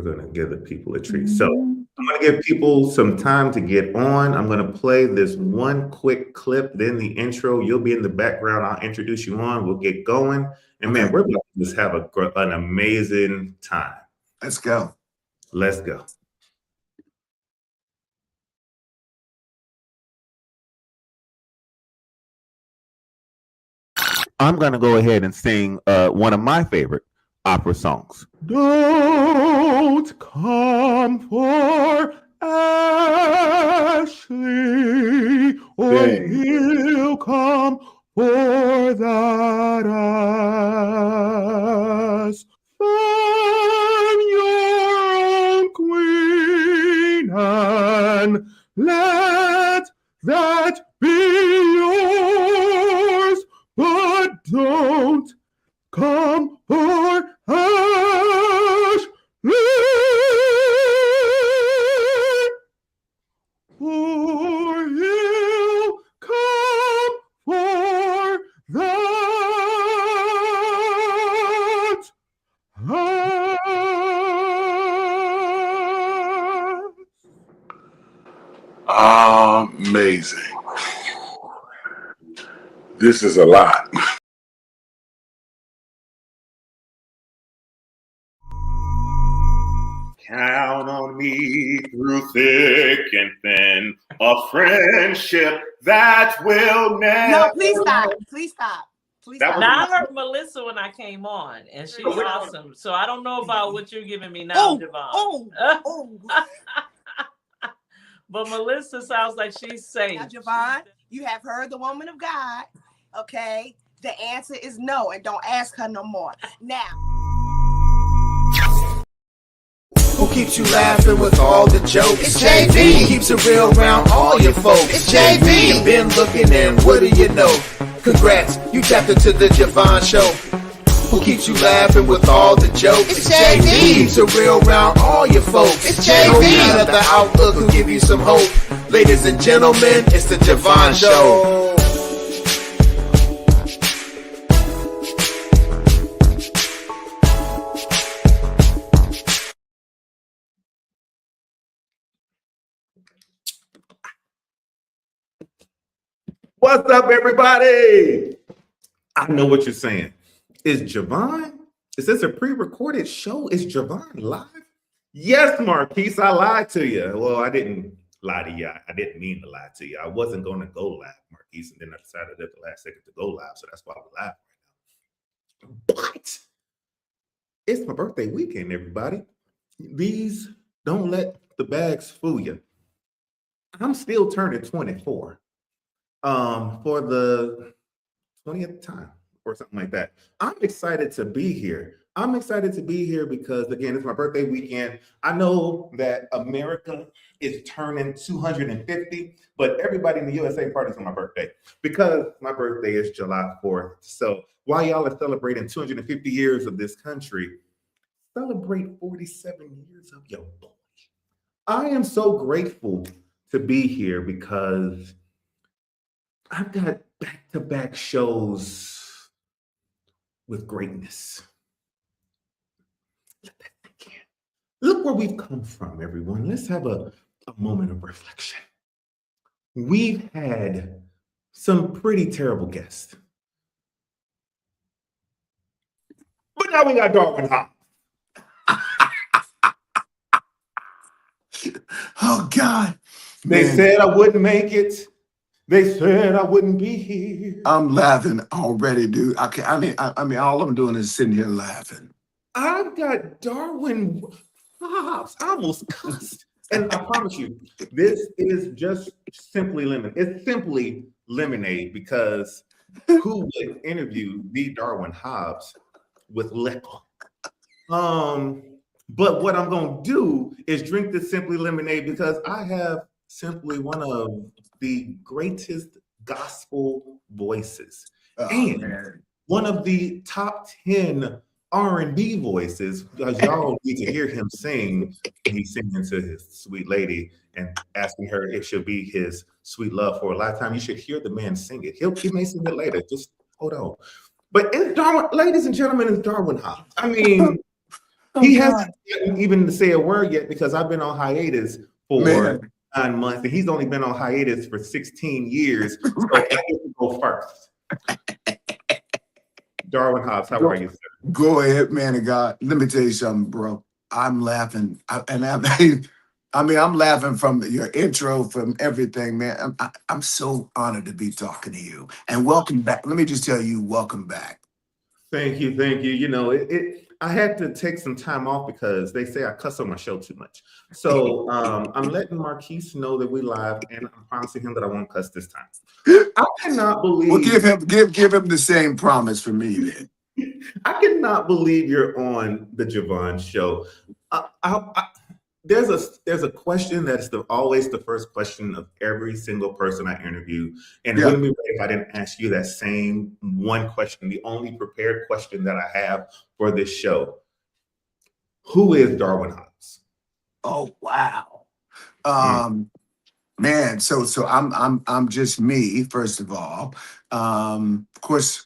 going to give the people a treat. So I'm going to give people some time to get on. I'm going to play this one quick clip, then the intro. You'll be in the background. I'll introduce you on. We'll get going. And man, we're about to just have an amazing time. Let's go. Let's go. I'm going to go ahead and sing one of my favorite opera songs. Don't come for Ashley, or he'll come for that ass. Find your own queen and let that be yours, but don't come for Ashley, or he'll come for that ass. Amazing. This is a lot. Count on me through thick and thin, a friendship that will never. No, please stop. Please stop. Please stop. Now I heard Melissa when I came on, and she's awesome. So I don't know about what you're giving me now, Javon. But Melissa sounds like she's safe. Now, Javon, you have heard the woman of God. Okay, the answer is no, and don't ask her no more. Now. Who keeps you laughing with all the jokes? It's JV. Who keeps it real around all your folks? It's JV. You've been looking and what do you know? Congrats, you tapped into the Javon Show. Who keeps you laughing with all the jokes? It's JV. Who keeps it real around all your folks? It's JV. Another outlook will give you some hope. Ladies and gentlemen, it's the Javon Show. What's up, everybody? I know what you're saying. Is Javon? Is this a pre-recorded show? Is Javon live? Yes, Marquise, I lied to you. Well, I didn't lie to you. I didn't mean to lie to you. I wasn't going to go live, Marquise, and then I decided at the last second to go live, so that's why we're live right now. But it's my birthday weekend, everybody. These don't let the bags fool you. I'm still turning 24. For the 20th time or something like that. I'm excited to be here. I'm excited to be here because, again, it's my birthday weekend. I know that America is turning 250, but everybody in the USA parties on my birthday because my birthday is July 4th. So while y'all are celebrating 250 years of this country, celebrate 47 years of your boy. I am so grateful to be here because I've got back-to-back shows with greatness. Let that sink in. Look where we've come from, everyone. Let's have a moment of reflection. We've had some pretty terrible guests. But now we got Darwin Hobbs. Oh, God. They said I wouldn't make it. They said I wouldn't be here. I'm laughing already, dude. I mean, all I'm doing is sitting here laughing. I've got Darwin Hobbs. I almost cussed. And I promise you, this is just simply lemonade. It's simply lemonade because who would interview the Darwin Hobbs with liquor? But what I'm going to do is drink this simply lemonade because I have simply one of the greatest gospel voices and one of the top 10 R&B voices, because y'all need to hear him sing. He's singing to his sweet lady and asking her if she'll be his sweet love for a lifetime. You should hear the man sing it. He may sing it later. Just hold on. But it's Darwin, ladies and gentlemen, it's Darwin Hobbs. I mean, He God. hasn't gotten even to say a word yet because I've been on hiatus for Man. 9 months, and he's only been on hiatus for 16 years. So I Right. get to go first. Darwin Hobbs, how are you, sir? Go ahead, man of God. Let me tell you something, bro. I'm laughing. I'm laughing from your intro, from everything, man. I'm so honored to be talking to you. And welcome back. Let me just tell you, welcome back. Thank you, thank you. You know, I had to take some time off because they say I cuss on my show too much. So I'm letting Marquise know that we live, and I'm promising him that I won't cuss this time. I cannot Well, believe give him the same promise for me then. I cannot believe you're on the Javon show. There's a question that's always the first question of every single person I interview, and it Yeah. wouldn't be right if I didn't ask you that same one question, the only prepared question that I have for this show. Who is Darwin Hobbs? Oh wow. Man, so I'm just me, first of all. Of course,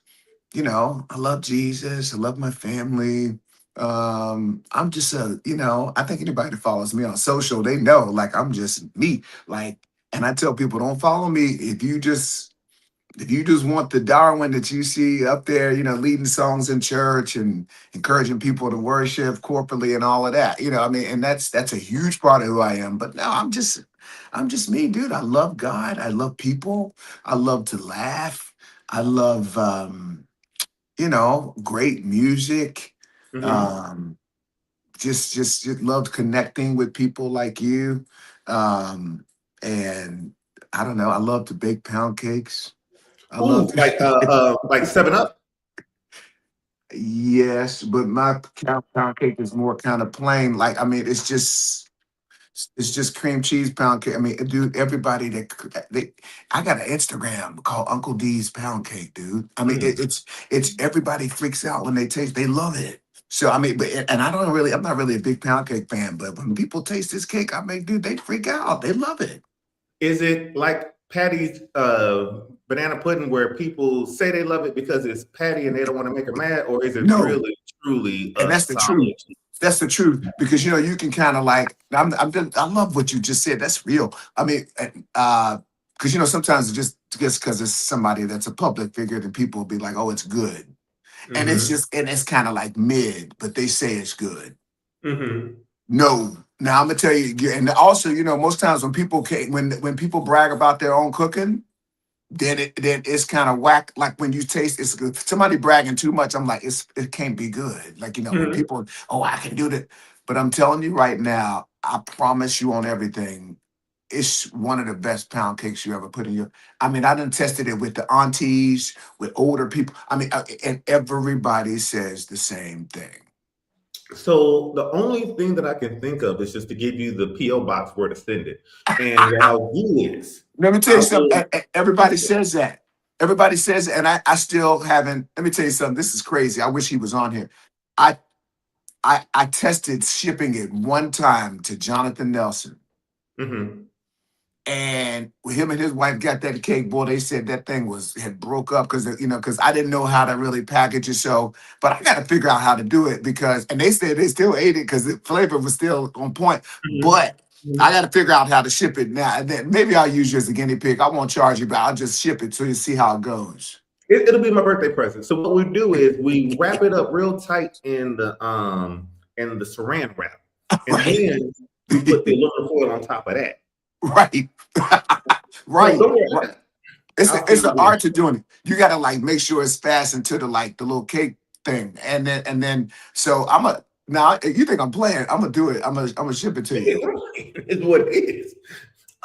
I love Jesus, I love my family. I'm just I think anybody that follows me on social, they know like I'm just me. Like, and I tell people, don't follow me if you just want the Darwin that you see up there, leading songs in church and encouraging people to worship corporately and all of that. I mean, and that's a huge part of who I am. But no, I'm just me, dude. I love God. I love people. I love to laugh. I love great music. Mhm. Um, just loved connecting with people like you. And I don't know, I love to bake pound cakes. I love Ooh, like 7 Up. yes, but my pound cake is more kind of plain. Like, I mean, it's just cream cheese pound cake. I mean, dude, everybody I got an Instagram called Uncle D's Pound Cake, dude. I mean, Mm. it's everybody freaks out when they love it. So I mean, and I'm not really a big pound cake fan, but when people taste this cake I make, dude, they freak out. They love it. Is it like Patty's banana pudding where people say they love it because it's Patty and they don't want to make her mad, or is it No, really truly and a that's the truth. solid? That's the truth because you can kind of like I love what you just said. That's real. I mean, because sometimes it's just because it's somebody that's a public figure, then people will be like, oh, it's good, and Mm-hmm. it's kind of like mid, but they say it's good. Mm-hmm. No, now I'm gonna tell you, and also most times when people brag about their own cooking, then it's kind of whack. Like when you taste it's good. Somebody bragging too much, I'm like, it can't be good. Like, when Mm-hmm. people, oh, I can do that. But I'm telling you right now, I promise you on everything, it's one of the best pound cakes you ever put in your. I mean, I done tested it with the aunties, with older people. I mean, and everybody says the same thing. So the only thing that I can think of is just to give you the PO box where to send it, and what I'll do is Let me tell I you will. something. Everybody says that. Everybody says, and I still haven't. Let me tell you something. This is crazy. I wish he was on here. I I tested shipping it one time to Jonathan Nelson, Mhm. and him and his wife got that cake. Boy, they said that thing had broke up because I didn't know how to really package it. So, but I got to figure out how to do it and they said they still ate it because the flavor was still on point. Mhm. But I got to figure out how to ship it now. And then maybe I'll use you as a guinea pig. I won't charge you, but I'll just ship it so you see how it goes. It'll be my birthday present. So what we do is we wrap it up real tight in the saran wrap, and Right, then we put the aluminum foil on top of that. right, So right, don't worry, right. It's I'll it's send an you the art link. to doing it. You gotta like make sure it's fastened to the little cake thing, and then so I'm a now you think I'm playing? I'm gonna do it. I'm gonna ship it to you. It's what it is.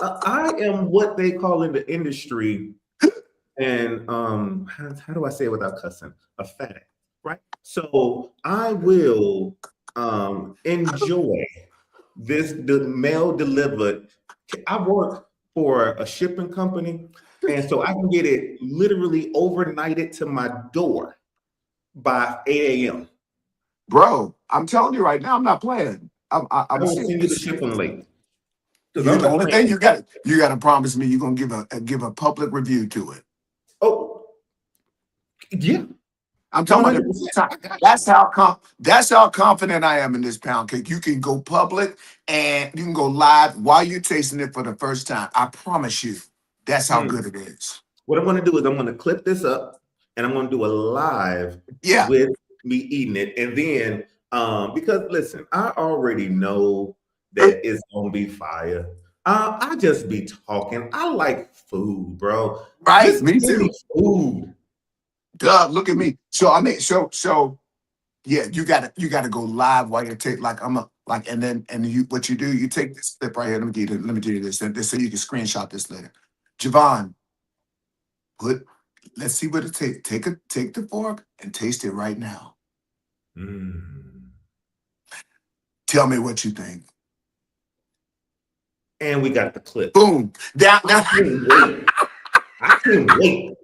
I am what they call in the industry, and how do I say it without cussing? A fat, right? So I will enjoy the mail delivered. I work for a shipping company, and so I can get it literally overnighted to my door by 8 a.m. Bro, I'm telling you right now, I'm not playing. I'm I will send you the serious. shipping link because You I'm the not only playing. thing you gotta promise me you're gonna give a public review to it. Oh, yeah. I'm talking about 100%. that's how confident I am in this pound cake. You can go public and you can go live while you're tasting it for the first time. I promise you, that's how Mm. good it is. What I'm going to do is I'm going to clip this up and I'm going to do a live Yeah. with me eating it. And then, because listen, I already know that it's going to be fire. I just be talking. I like food, bro. Right. Just Me give me too. food. Duh, look at me. So I mean, so yeah, you gotta go live while you take like I'm a like and you what you do, you take this clip right here. Let me give you this and this so you can screenshot this later. Javon, put let's see what it takes. Take the fork and taste it right now. Mm. Tell me what you think. And we got the clip. Boom. Down. I can't wait. I can't wait.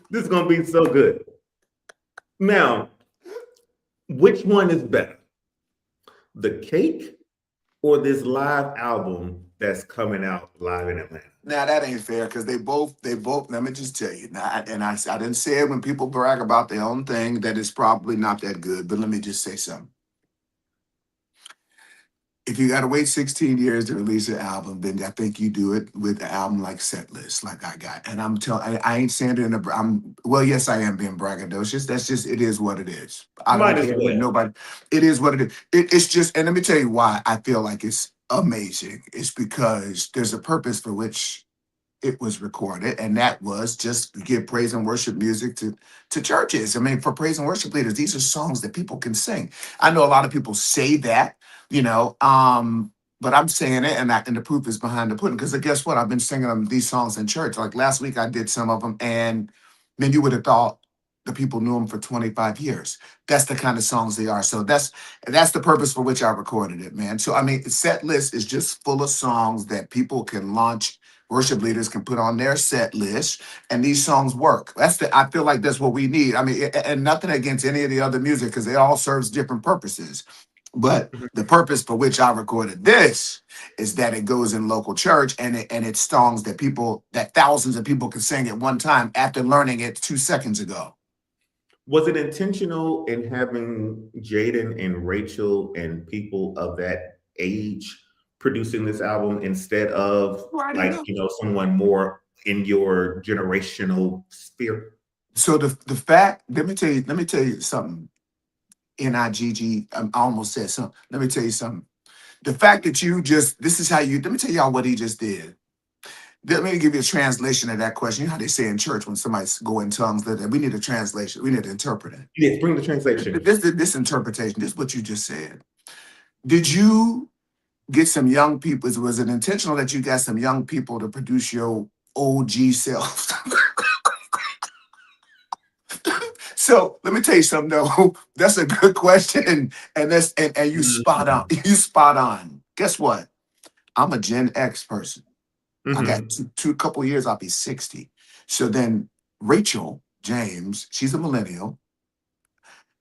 This is going to be so good. Now, which one is better? The cake or this live album that's coming out live in Atlanta? Now that ain't fair because they both. Let me just tell you. Now, I didn't say it when people brag about their own thing that it's probably not that good. But let me just say something. If you got to wait 16 years to release an album, then I think you do it with an album like Setlist, like I got. And I'm telling, I ain't saying it in a. Well, yes, I am being braggadocious. That's just it is what it is. I don't Might as care what well. nobody. It is what it is. It's just, and let me tell you why I feel like it's amazing. It's because there's a purpose for which it was recorded, and that was just to give praise and worship music to churches. I mean, for praise and worship leaders, these are songs that people can sing. I know a lot of people say that, but I'm saying it, and the proof is behind the pudding. Because guess what? I've been singing these songs in church. Like last week, I did some of them, and then you would have thought the people knew them for 25 years. That's the kind of songs they are. So that's the purpose for which I recorded it, man. So I mean, set list is just full of songs that people can launch. Worship leaders can put on their set list, and these songs work. I feel like that's what we need. I mean, and nothing against any of the other music because it all serves different purposes. But Mhm. the purpose for which I recorded this is that it goes in local church and it's songs that thousands of people can sing at one time after learning it 2 seconds ago. Was it intentional in having Jaden and Rachel and people of that age producing this album instead of I didn't like, know. someone more in your generational sphere? So the fact, let me tell you something. NIGG, I almost said something. Let me tell you something. The fact that this is how let me tell y'all what he just did. Let me give you a translation of that question. You know how they say in church when somebody's go in tongues, that we need a translation. We need to interpret it. Yes, bring the translation. This interpretation, this is what you just said. Did you get some young people? Was it intentional that you got some young people to produce your OG self? So let me tell you something though. That's a good question. And you spot on. Mhm. You spot on. Guess what? I'm a Gen X person. I got Mhm. two couple years, I'll be 60. So then Rachel James, she's a millennial.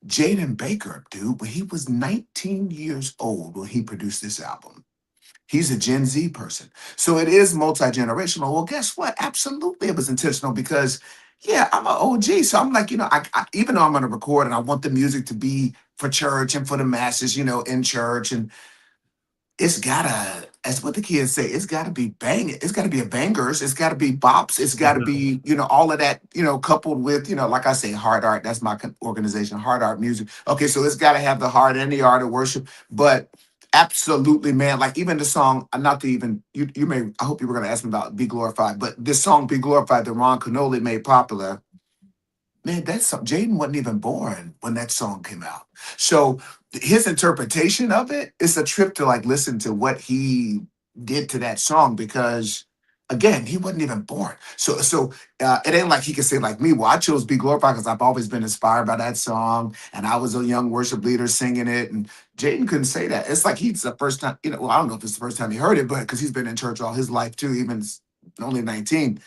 Jaden Baker, dude, when he was 19 years old when he produced this album. He's a Gen Z person. So it is multi-generational. Well, guess what? Absolutely it was intentional because yeah, I'm an OG. So I'm like, even though I'm gonna record and I want the music to be for church and for the masses, in church, and it's gotta, as what the kids say, it's gotta be bang. It's gotta be a bangers. It's gotta be bops. It's gotta Mhm. be, all of that, coupled with, like I say, hard art. That's my organization, hard art music. Okay, so it's gotta have the heart and the art of worship. But absolutely, man. Like even the song, not to even you may. I hope you were gonna ask me about "Be Glorified," but this song "Be Glorified" that Ron Canoli made popular. Man, that's something. Jaden wasn't even born when that song came out. So his interpretation of it is a trip to like listen to what he did to that song because again, he wasn't even born. So it ain't like he can say like me, well, I chose Be Glorified because I've always been inspired by that song and I was a young worship leader singing it. And Jaden couldn't say that. It's like he's the first time, well, I don't know if it's the first time he heard it, but because he's been in church all his life too, even only 19.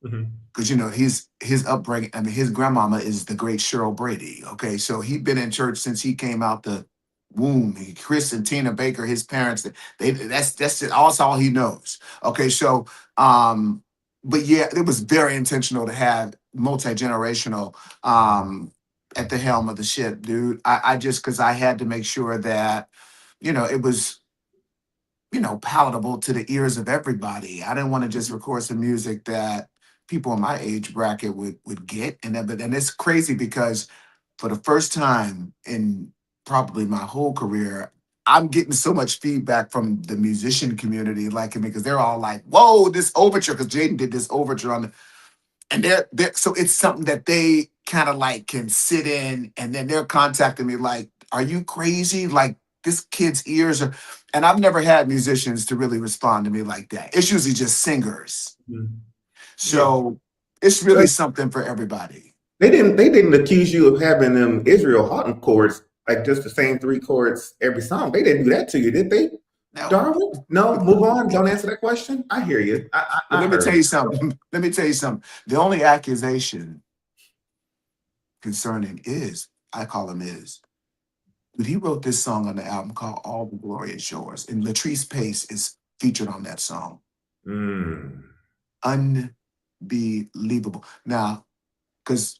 Mhm. Because his upbringing. I mean, his grandmama is the great Cheryl Brady. Okay, so he'd been in church since he came out the womb. Chris and Tina Baker, his parents, that's it. That's all he knows. Okay, so but yeah, it was very intentional to have multi generational. at the helm of the ship, dude. I just because I had to make sure that, it was, palatable to the ears of everybody. I didn't want to just record some music that people in my age bracket would get. And it's crazy because for the first time in probably my whole career, I'm getting so much feedback from the musician community, like, because they're all like, "Whoa, this overture!" Because Jaden did this overture and they're so it's something that they kind of like can sit in, and then they're contacting me like, "Are you crazy? Like this kid's ears are," and I've never had musicians to really respond to me like that. It's usually just singers. Mhm. Yeah. So it's really something for everybody. They didn't accuse you of having them Israel Houghton chords, like just the same 3 chords every song. They didn't do that to you, did they? Now, Darwin? No, move on. Don't answer that question. I hear you. but I let me heard. tell you something. Let me tell you something. The only accusation concerning I call him but he wrote this song on the album called All the Glory Is Yours. And Latrice Pace is featured on that song. Mm. Unbelievable. Now, because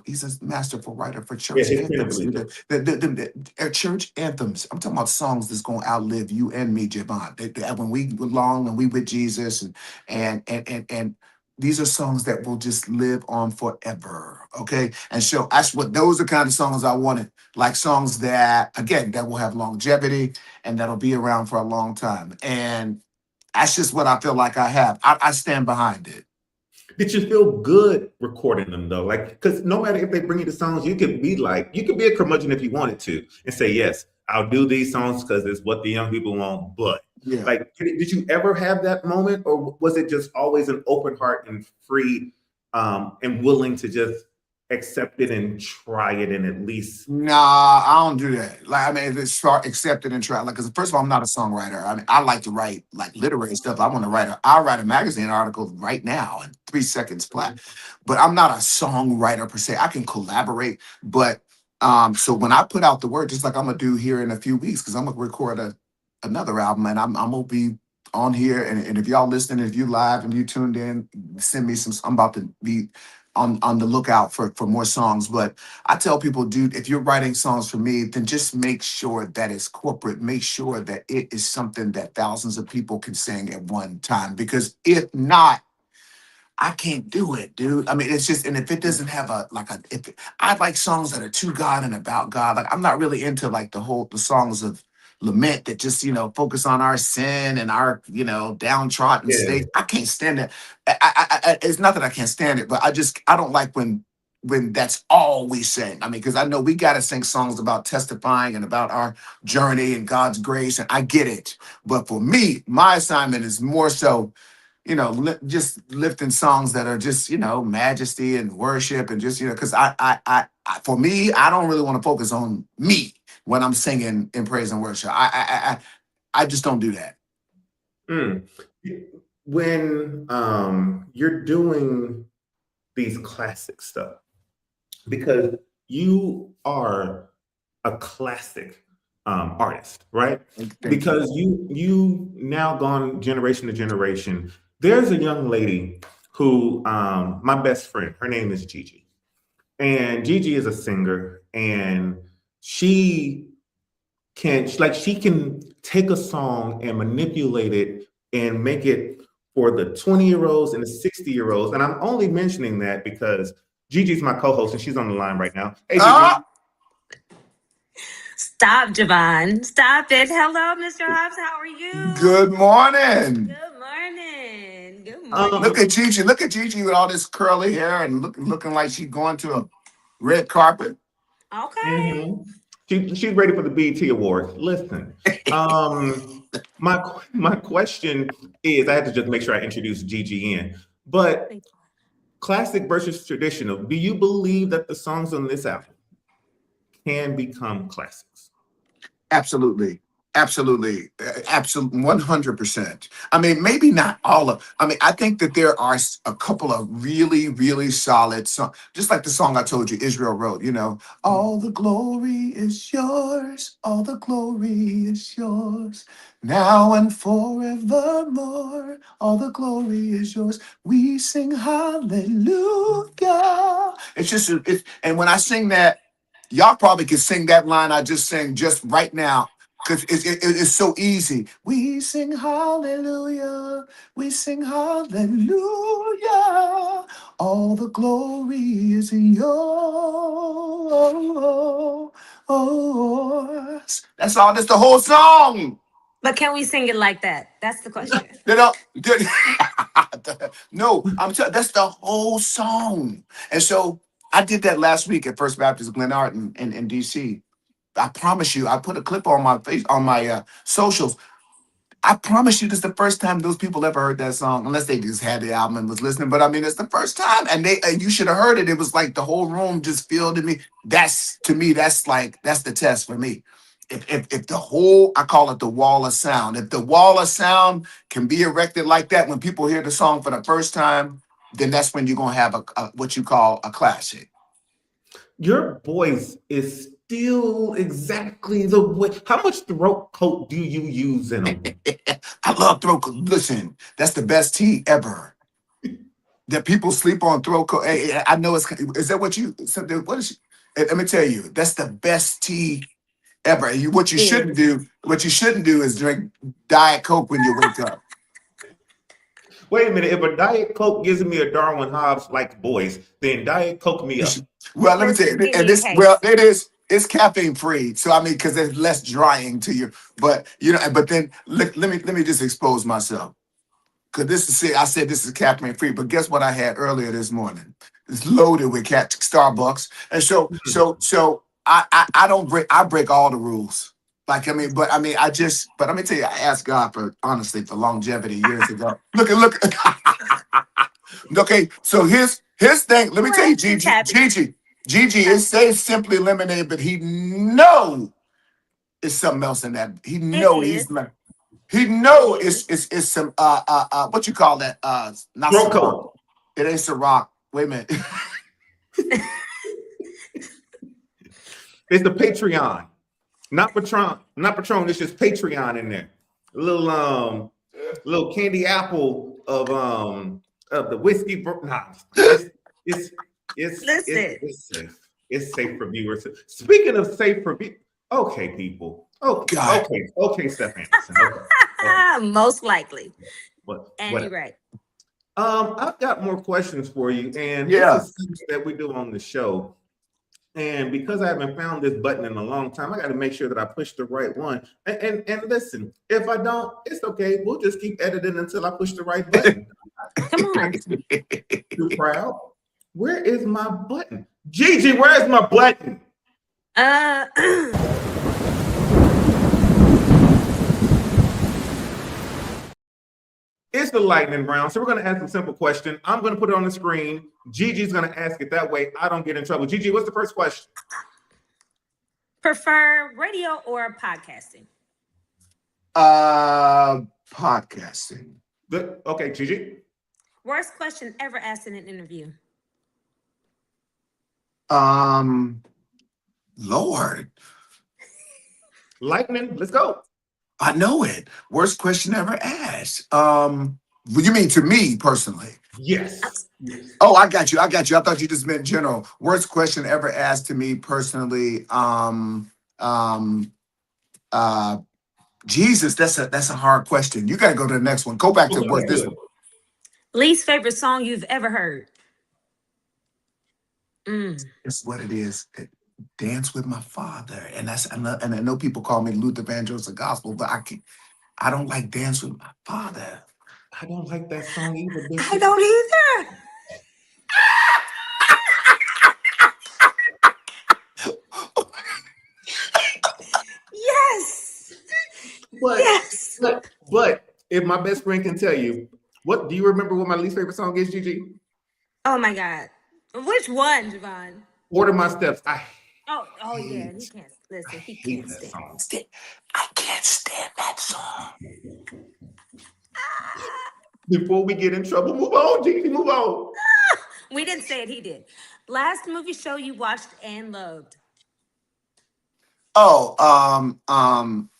he's a masterful writer for Yeah, church his pen anthems. ability. Church anthems. I'm talking about songs that's gonna outlive you and me, Javon. When we belong and we with Jesus, and these are songs that will just live on forever. Okay, and so those are kind of songs I wanted, like songs that again that will have longevity and that'll be around for a long time. And that's just what I feel like I have. I stand behind it. Did you feel good recording them though? Like, because no matter if they bring you the songs, you could be a curmudgeon if you wanted to and say, yes, I'll do these songs because it's what the young people want. But Yeah. like, did you ever have that moment, or was it just always an open heart and free, and willing to just accept it and try it and at least? Nah, I don't do that. Like, I mean, if it's start accepted and try. Like, because first of all, I'm not a songwriter. I mean, I like to write like literary stuff. I'll write a magazine article right now in 3 seconds flat. But I'm not a songwriter per se. I can collaborate, but so when I put out the word, just like I'm gonna do here in a few weeks, because I'm gonna record another album, and I'm gonna be on here. And if y'all listening, if you live and you tuned in, send me some. I'm about to be on the lookout for more songs. But I tell people, dude, if you're writing songs for me, then just make sure that it's corporate. Make sure that it is something that thousands of people can sing at one time. Because if not, I can't do it, dude. I mean, it's just, and if it doesn't have I like songs that are to God and about God. Like, I'm not really into like the songs of lament that just, focus on our sin and our, downtrodden Yeah. state. I can't stand it. It's not that I can't stand it, but I don't like when that's all we sing. I mean, because I know we got to sing songs about testifying and about our journey and God's grace, and I get it. But for me, my assignment is more so, just lifting songs that are just, majesty and worship, and just, because for me, I don't really want to focus on me when I'm singing in praise and worship. I just don't do that. Mm. When you're doing these classic stuff, because you are a classic artist, right? Thank you. Because you now gone generation to generation. There's a young lady who, my best friend, her name is Gigi, and Gigi is a singer, and she can take a song and manipulate it and make it for the 20-year-olds and the 60-year-olds. And I'm only mentioning that because Gigi's my co-host and she's on the line right now. Hey, Gigi. Stop, Javon. Stop it. Hello, Mr. Hobbs. How are you? Good morning. Good morning. Good Um, morning. Look at Gigi. Look at Gigi with all this curly hair and looking like she's going to a red carpet. Okay. She's ready for the BET Awards. Listen, my question is, I had to just make sure I introduce Gigi in, but classic versus traditional. Do you believe that the songs on this album can become classics? Absolutely. Absolutely, absolutely, 100%. I mean, maybe not all of. I mean, I think that there are a couple of really, really solid songs, just like the song I told you Israel wrote. You know, all the glory is yours, all the glory is yours, now and forevermore. All the glory is yours. We sing hallelujah. It's just, and when I sing that, y'all probably can sing that line I just sang just right now because it's so easy. We sing hallelujah. We sing hallelujah. All the glory is in yours. That's all. That's the whole song. But can we sing it like that? That's the question. You know, no, that's the whole song. And so I did that last week at First Baptist Glen Art in DC. I promise you, I put a clip on my face on my socials. I promise you, this is the first time those people ever heard that song, unless they just had the album and was listening. But I mean, it's the first time, and you should have heard it. It was like the whole room just filled in me. That's to me, that's the test for me. If the whole, I call it the wall of sound. If the wall of sound can be erected like that when people hear the song for the first time, then that's when you're gonna have a what you call a classic. Your voice is still exactly the way. How much throat coat do you use in them? I love throat coat. Listen, that's the best tea ever. That people sleep on throat coat. Hey, I know it's. Is that what you? What is? Let me tell you, that's the best tea ever. What you shouldn't do is drink Diet Coke when you wake up. Wait a minute. If a Diet Coke gives me a Darwin Hobbs like voice, then Diet Coke me up. Well, let me tell you, and this, well, it is. It's caffeine free, so I mean, because it's less drying to you. But you know, but then let me just expose myself, because I said this is caffeine free, but guess what I had earlier this morning? It's loaded with Starbucks, and so I don't break. I break all the rules. Like but let me tell you, I asked God for longevity years ago. Look. Okay, so his thing. Let me tell you, Gigi, it says simply lemonade, but he know it's something else in that. He know it's some what you call that? Not Ciroc. It ain't Ciroc. Wait a minute. It's the Patreon, not Patron. It's just Patreon in there. A little candy apple of the whiskey. Nah, it's safe. It's safe for viewers. Speaking of safe for viewers, okay, people. Oh, God. Okay, Steph Anderson. Okay. Most likely. And you're right. I've got more questions for you, and yeah, this is things that we do on the show. And because I haven't found this button in a long time, I got to make sure that I push the right one. And listen, if I don't, it's okay. We'll just keep editing until I push the right button. Come on. Too proud. Where is my button? Gigi, where is my button? It's the lightning round. So we're going to ask a simple question. I'm going to put it on the screen. Gigi's going to ask it that way. I don't get in trouble. Gigi, what's the first question? Prefer radio or podcasting? Podcasting. Okay, Gigi. Worst question ever asked in an interview? Lord. Lightning, let's go. I know it. Worst question ever asked. You mean to me personally? Yes. Oh, I got you. I thought you just meant general. Worst question ever asked to me personally. Jesus, that's a hard question. You got to go to the next one. Go back to this one. Least favorite song you've ever heard? It's what it is. Dance with My Father, and I know people call me Luther Vandross of gospel, but I don't like Dance with My Father. I don't like that song either. I don't either. Yes. But if my best friend can tell you, what do you remember what my least favorite song is, Gigi? Oh my God. Which one, Javon? Order My Steps. I Oh yeah, he can't listen. He Hate can't that stand. song. I can't stand that song. Before we get in trouble, move on, Gigi, move on. We didn't say it. He did. Last movie show you watched and loved. Oh,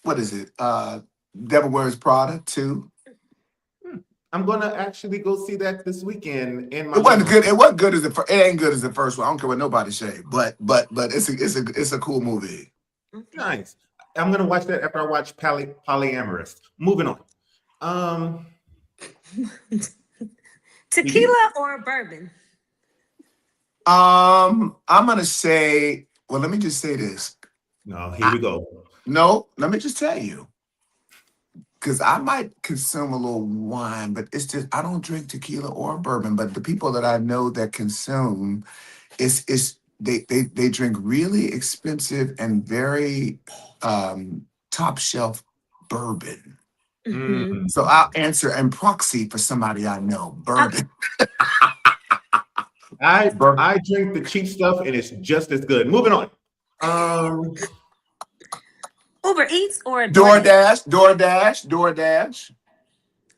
what is it? Devil Wears Prada 2. I'm gonna actually go see that this weekend in my It wasn't living good. room. It wasn't good as it ain't good as the first one. I don't care what nobody say. But it's a cool movie. Nice. I'm gonna watch that after I watch Polyamorous. Moving on. Tequila or bourbon? I'm gonna say. Well, let me just say this. No, here we go. No, let me just tell you. Because I might consume a little wine, but it's just I don't drink tequila or bourbon. But the people that I know that consume, they drink really expensive and very top shelf bourbon. Mm-hmm. So I'll answer and proxy for somebody I know. Bourbon. I drink the cheap stuff and it's just as good. Moving on. Uber Eats or DoorDash.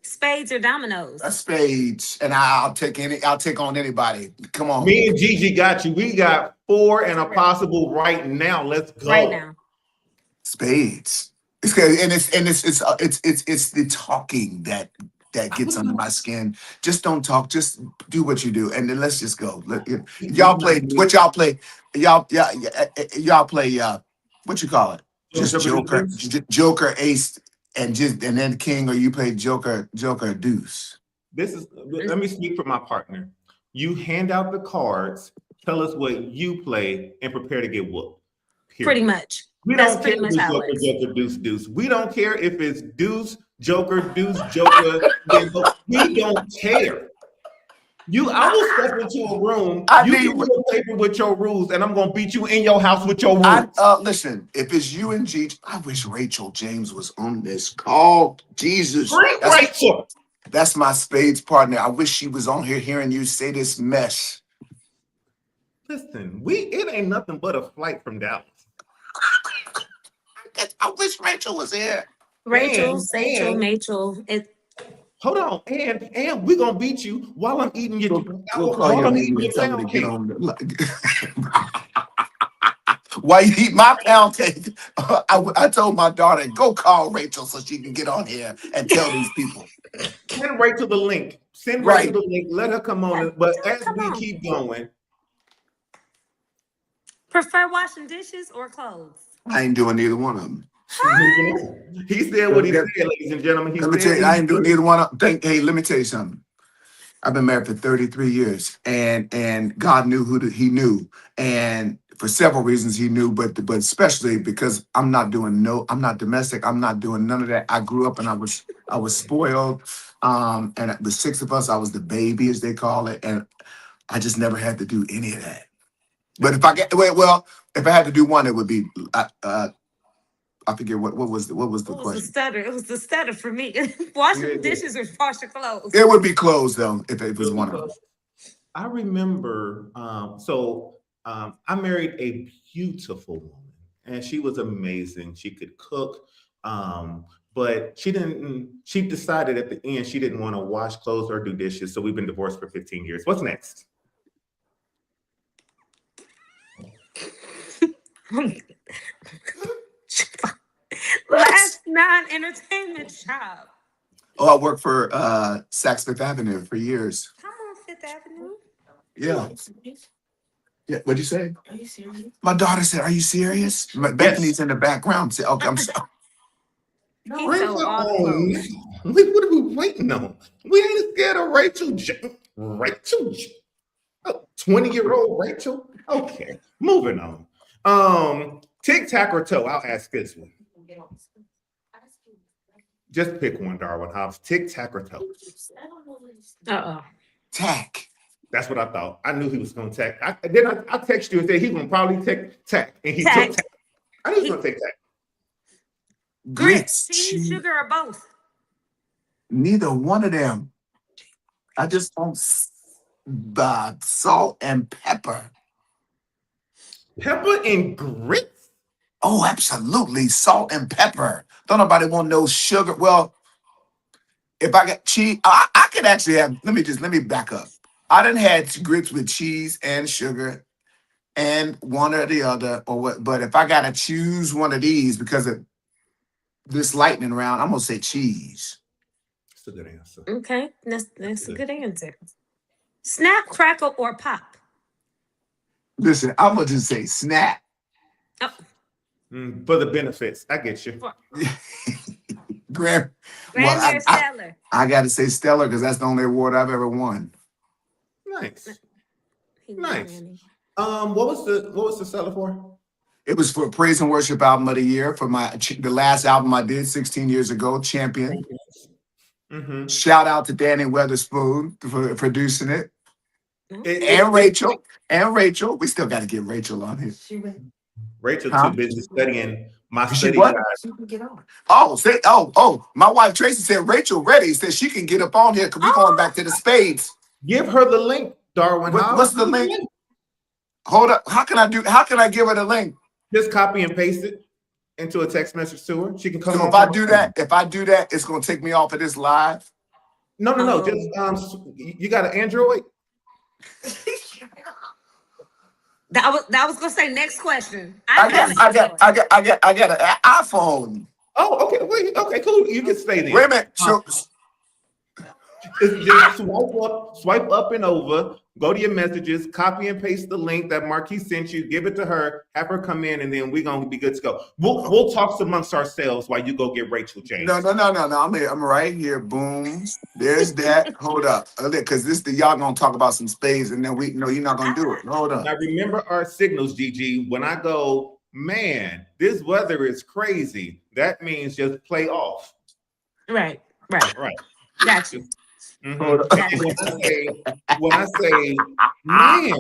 Spades or dominoes? That's spades, and I'll take on anybody. Come on, Me and Gigi got you. We got 4 and a possible right now. Let's go. Right now. spades. It's good, and it's the talking that gets under my skin. Just don't talk. Just do what you do, and then let's just go. Y'all play what y'all play. Y'all play. What you call it? Just Joker, Ace, and then King, or you play Joker, Deuce. Let me speak for my partner. You hand out the cards, tell us what you play, and prepare to get whooped. Period. Pretty much. We That's don't pretty care if much it's how Joker, it is. Joker, Deuce, Deuce. We don't care if it's Deuce, Joker, Deuce, Joker. We don't care. I will step into a room. You give me a paper with your rules, and I'm gonna beat you in your house with your rules. Listen, if it's you and Gigi, I wish Rachel James was on this call. Jesus, Rachel. That's my spades partner. I wish she was on here hearing you say this mess. Listen, it ain't nothing but a flight from Dallas. I wish Rachel was here. Rachel. Hold on, and we're gonna beat you while I'm eating your pound cake. While you eat my pound cake, I told my daughter, go call Rachel so she can get on here and tell these people. Send Rachel the link. Let her come on. But as we keep going. Prefer washing dishes or clothes? I ain't doing neither one of them. He said what he said, ladies and gentlemen. Let me tell you, I ain't doing neither one of them. Hey, let me tell you something. I've been married for 33 years, and God knew who He knew, and for several reasons He knew, but especially because I'm not domestic. I'm not doing none of that. I grew up and I was spoiled, and the 6 of us, I was the baby, as they call it, and I just never had to do any of that. But if I had to do one, it would be I forget what was the question. It was the stutter for me. Washing dishes or washing clothes? It would be clothes though, if it was one of them. I remember, I married a beautiful woman, and she was amazing. She could cook, but she decided at the end she didn't want to wash clothes or do dishes. So we've been divorced for 15 years. What's next? Last non-entertainment job. Oh, I worked for Saks Fifth Avenue for years. Come on, Fifth Avenue. Yeah. Yeah. What'd you say? Are you serious? My daughter said, "Are you serious?" Bethany's in the background. Said, "Okay, I'm sorry." What are we waiting on? We ain't scared of Rachel. 20-year-old Rachel. Okay, moving on. Tic tac or toe? I'll ask this one. Just pick one, Darwin Hobbs. Tic tac or toe? Tack. That's what I thought. I knew he was going to tack. I text you and said he's going to probably take tack, and he took tack. I knew he was going to take tack. Grits, cheese, sugar, or both? Neither one of them. I just want salt and pepper. Pepper and grits? Oh, absolutely. Salt and pepper. Don't nobody want no sugar. Well, if I got cheese, I could actually have. Let me back up. I done had grits with cheese and sugar and one or the other, or what. But if I gotta choose one of these because of this lightning round, I'm gonna say cheese. That's a good answer. Okay, that's a good answer. Snap, crackle, or pop? Listen, I'm gonna just say snap. Oh, For the benefits. I get you. Graham. Grammy Well, or Stellar? I gotta say Stellar because that's the only award I've ever won. Nice. He was Nice. Grammy. What was the seller for? It was for Praise and Worship Album of the Year for the last album I did 16 years ago, Champion. Mm-hmm. Shout out to Danny Weatherspoon for producing it. Okay. And Rachel. And Rachel. We still got to get Rachel on here. Rachel Huh? too busy studying my She study what? guide. Oh, my wife Tracy said Rachel ready. Said she can get up on here because we're going back to the spades. Give her the link, Darwin Hobbs. What's the link? Hold up. How can I give her the link? Just copy and paste it into a text message to her. She can come So on. if I do that, it's gonna take me off of this live. No. Oh. Just you got an Android? That was gonna say next question. I got an iPhone. Oh, okay. Wait, okay, cool. You can stay there. Wait a minute. So Just swipe up and over, go to your messages, copy and paste the link that Marquis sent you, give it to her, have her come in, and then we're gonna be good to go. We'll talk amongst ourselves while you go get Rachel, James. no. I'm right here. Boom. There's that. Hold up. Because y'all gonna talk about some spades, and then you're not gonna do it. Hold up. Now remember our signals, Gigi. When I go, man, this weather is crazy. That means just play off. Right. Right. Gotcha. Mhm. Hold up. And when I say, man,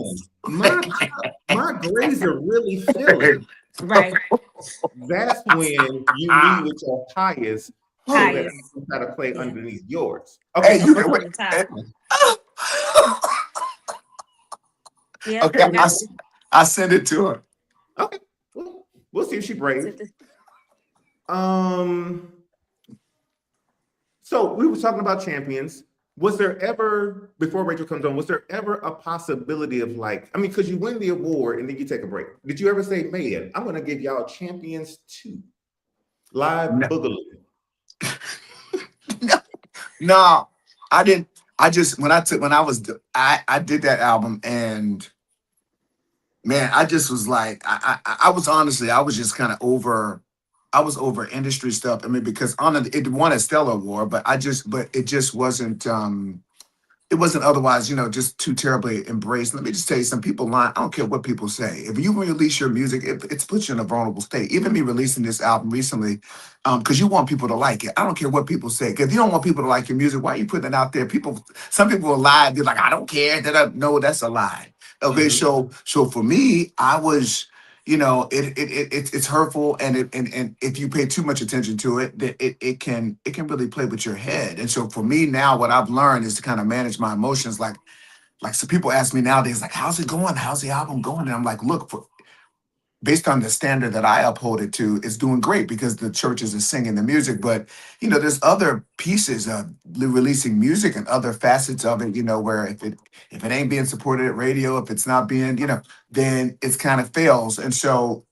my grades are really feeling. Right. That's when you lead with your highest, so that I Highest. can try to play Yeah. underneath yours. Okay. Hey, you Over can the top. Yeah. Okay, I send it to her. Okay. We'll see if she brave. So we were talking about champions. Was there ever, before Rachel comes on, was there ever a possibility of because you win the award and then you take a break? Did you ever say, man, I'm going to give y'all champions 2 live boogaloo? No, I didn't. I did that album, and man, I just was like, I was just kind of over. I was over industry stuff. I mean, because it won a Stellar Award, but it just wasn't. It wasn't otherwise, just too terribly embraced. Let me just tell you, some people lie. I don't care what people say. If you release your music, it puts you in a vulnerable state. Even me releasing this album recently, because you want people to like it. I don't care what people say. If you don't want people to like your music, why are you putting it out there? Some people will lie. They're like, I don't care. No, that's a lie. Okay, so for me, I was. It's hurtful, and if you pay too much attention to it, it can really play with your head. And so for me now, what I've learned is to kind of manage my emotions. Like some people ask me nowadays, like, how's it going? How's the album going? And I'm like, look, based on the standard that I uphold it to, it's doing great because the churches are singing the music. But there's other pieces of releasing music and other facets of it. Where if it ain't being supported at radio, if it's not being, then it's kind of fails. And so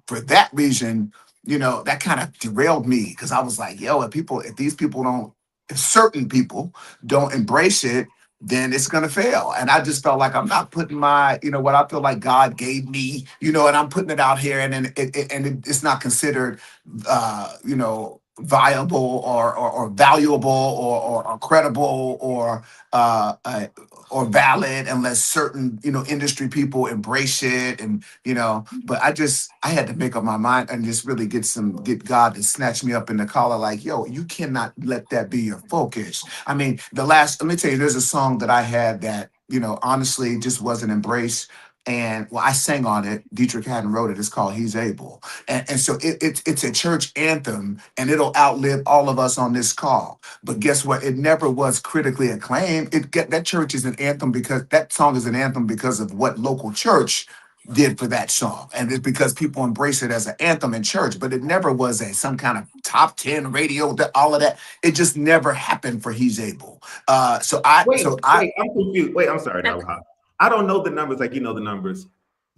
for that reason, that kind of derailed me because I was like, yo, if certain people don't embrace it, then it's going to fail. And I just felt like I'm not putting my, what I feel like God gave me, and I'm putting it out here, and then it's not considered, viable or valuable or credible or valid unless certain, industry people embrace it. And, but I had to make up my mind and just really get God to snatch me up in the collar. Like, yo, you cannot let that be your focus. I mean, let me tell you, there's a song that I had that, honestly just wasn't embraced. And I sang on it. Dietrich Haddon wrote it. It's called "He's Able," and so it's a church anthem, and it'll outlive all of us on this call. But guess what? It never was critically acclaimed. That church is an anthem because that song is an anthem because of what local church did for that song. And it's because people embrace it as an anthem in church, but it never was some kind of top 10 radio, all of that. It just never happened for He's Able. Wait, I'm confused. Wait, I'm sorry, Darwin Hobbs. I don't know the numbers like you know the numbers.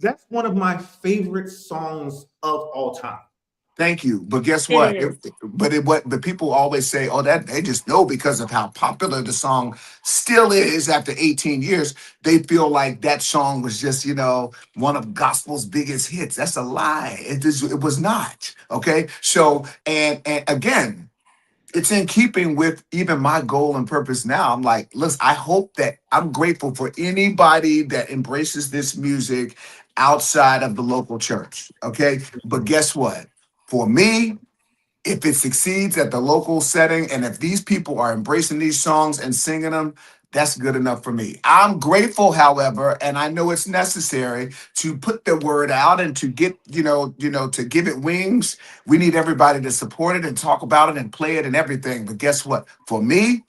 That's one of my favorite songs of all time. Thank you. But guess what? It is. But people always say, oh, that they just know because of how popular the song still is after 18 years. They feel like that song was just, one of gospel's biggest hits. That's a lie. It was not. Okay. So, and again, it's in keeping with even my goal and purpose now. I'm like, listen, I hope that I'm grateful for anybody that embraces this music outside of the local church. Okay. But guess what? For me, if it succeeds at the local setting, and if these people are embracing these songs and singing them, that's good enough for me. I'm grateful, however, and I know it's necessary to put the word out and to get, to give it wings. We need everybody to support it and talk about it and play it and everything. But guess what? For me,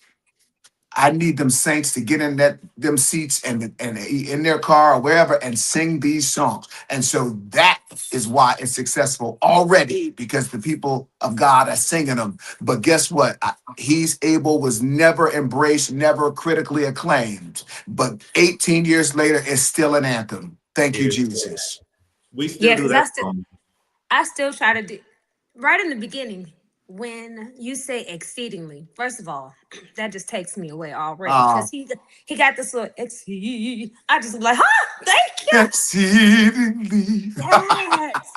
I need them saints to get in them seats and in their car or wherever and sing these songs. And so that is why it's successful already, because the people of God are singing them. But guess what? He's Able was never embraced, never critically acclaimed. But 18 years later, it's still an anthem. Thank you, Jesus. We still Yeah, do because that song. I still try to do right in the beginning when you say exceedingly. First of all, that just takes me away already because he got this little exceed. I just be like, huh? Thank you. Exceedingly. Yes.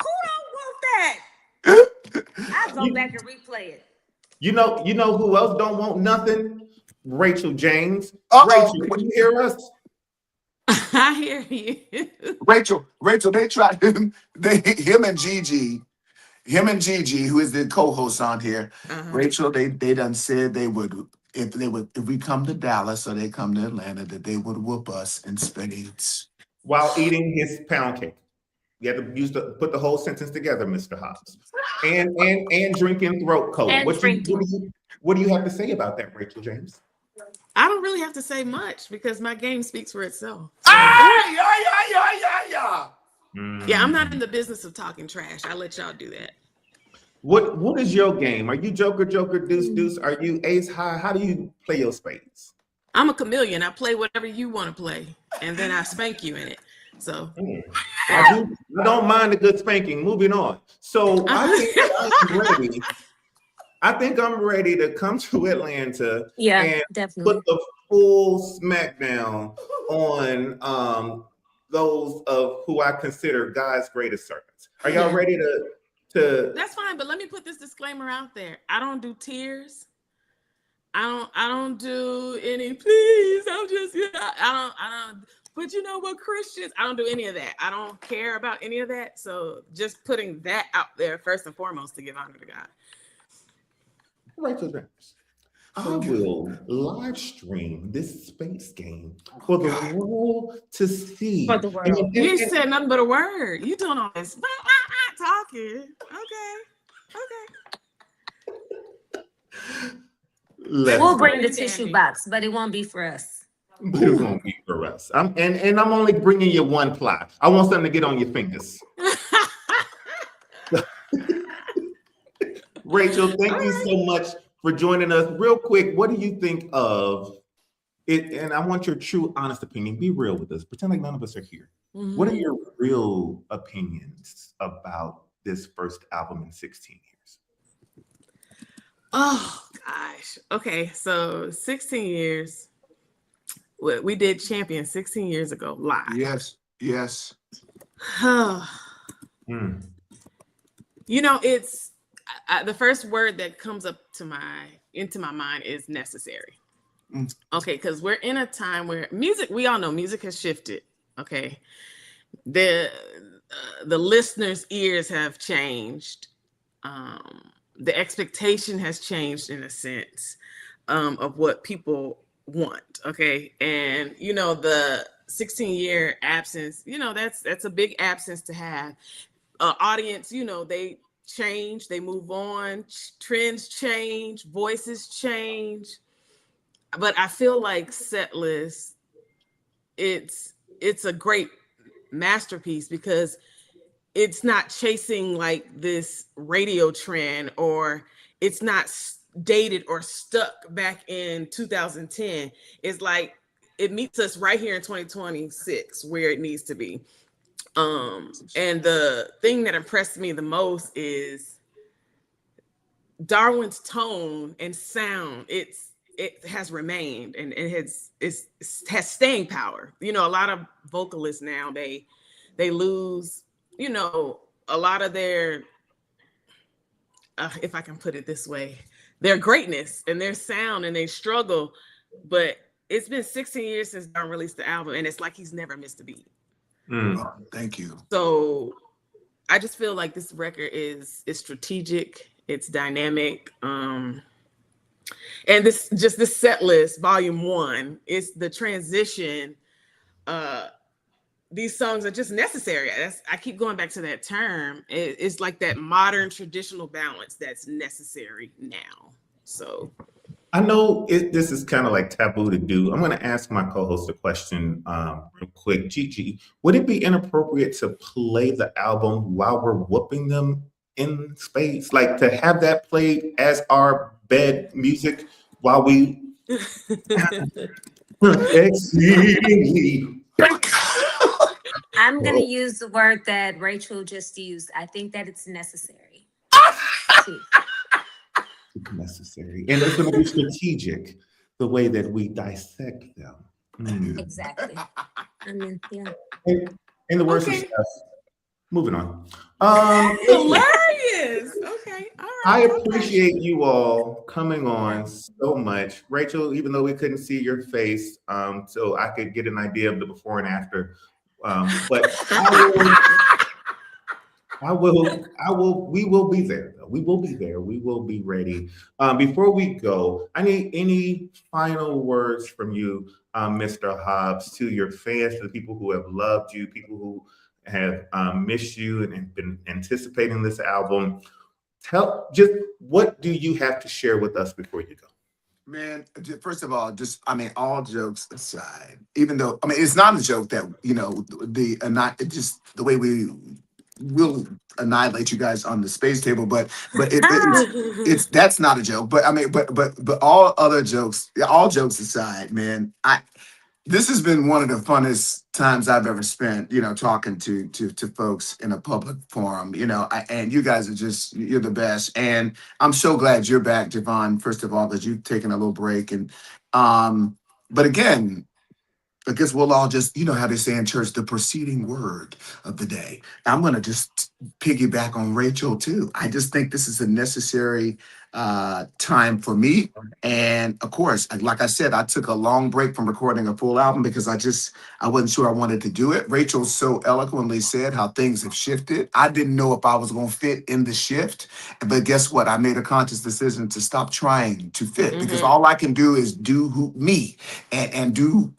Who don't want that? I go back and replay it. You know who else don't want nothing? Rachel James. Uh-oh. Rachel, can you hear us? I hear you. Rachel, they tried him and Gigi. Him and Gigi, who is the co-host on here, Rachel, they done said they would if we come to Dallas or they come to Atlanta, that they would whoop us in spades. While eating his pound cake. You have to put the whole sentence together, Mr. Hobbs. And drinking throat coat. And drinking. What do you have to say about that, Rachel James? I don't really have to say much because my game speaks for itself. Yeah, I'm not in the business of talking trash. I let y'all do that. What is your game? Are you Joker, deuce, deuce? Are you ace high? How do you play your spades? I'm a chameleon. I play whatever you want to play, and then I spank you in it. So I don't mind a good spanking. Moving on. So I think I'm ready to come to Atlanta and definitely put the full smackdown on those of who I consider God's greatest servants. Are y'all ready to? That's fine, but let me put this disclaimer out there. I don't do tears. I don't do any please. I don't. But you know what, Christians, I don't do any of that. I don't care about any of that. So just putting that out there first and foremost to give honor to God. Rachel James, I will live stream this space game for the world to see. For the world. You ain't said nothing but a word. You doing all this talking. Okay. We'll bring the tissue box, but it won't be for us. But it won't be for us. I'm only bringing you one ply. I want something to get on your fingers. Rachel, thank you so much for joining us. Real quick, what do you think of it? And I want your true, honest opinion. Be real with us. Pretend like none of us are here. Mm-hmm. What are your real opinions about this first album in 16 years? Oh, gosh. Okay, so 16 years. We did Champion 16 years ago live. Yes. You know, it's the first word that comes up into my mind is necessary. Okay, because we're in a time where we all know music has shifted. Okay, the listeners' ears have changed. The expectation has changed in a sense of what people want. Okay, and you know, the 16-year absence, you know, that's a big absence to have. Audience, you know, they change, they move on, trends change, voices change. But I feel like Setlist, it's it's a great masterpiece because it's not chasing like this radio trend, or it's not dated or stuck back in 2010. It's like it meets us right here in 2026 where it needs to be. And the thing that impressed me the most is Darwin's tone and sound. It has remained, and it has staying power. You know, a lot of vocalists now they lose, you know, a lot of their if I can put it this way, their greatness and their sound, and they struggle. But it's been 16 years since Darwin released the album, and it's like he's never missed a beat. Oh, thank you. So I just feel like this record is strategic, it's dynamic. And this set list, volume 1, is the transition. These songs are just necessary. I keep going back to that term. It's like that modern traditional balance that's necessary now. So I know this is kind of like taboo to do. I'm going to ask my co-host a question real quick. Gigi, would it be inappropriate to play the album while we're whooping them in space? Like to have that played as our bed music while we exceedingly. I'm gonna use the word that Rachel just used. I think that it's necessary. Necessary, and it's going to be strategic the way that we dissect them. Exactly. I mean, yeah. In the words of Steph, moving on. hilarious. Okay, all right. I appreciate you all coming on so much, Rachel. Even though we couldn't see your face, so I could get an idea of the before and after. But we will be there. We will be there. We will be ready. Before we go, I need any final words from you, Mr. Hobbs, to your fans, to the people who have loved you, people who have missed you and been anticipating this album. What do you have to share with us before you go? Man, first of all, all jokes aside, even though, it's not a joke that, just the way we will annihilate you guys on the space table, but that's not a joke. But but all jokes aside, man, this has been one of the funnest times I've ever spent, talking to folks in a public forum, and you guys you're the best. And I'm so glad you're back, Javon, first of all, that you've taken a little break. And, but again, I guess we'll all just, how they say in church, the preceding word of the day. I'm going to just piggyback on Rachel too. I just think this is a necessary time for me. And of course, like I said, I took a long break from recording a full album because I wasn't sure I wanted to do it. Rachel so eloquently said how things have shifted. I didn't know if I was going to fit in the shift, but guess what? I made a conscious decision to stop trying to fit because all I can do is do me and do,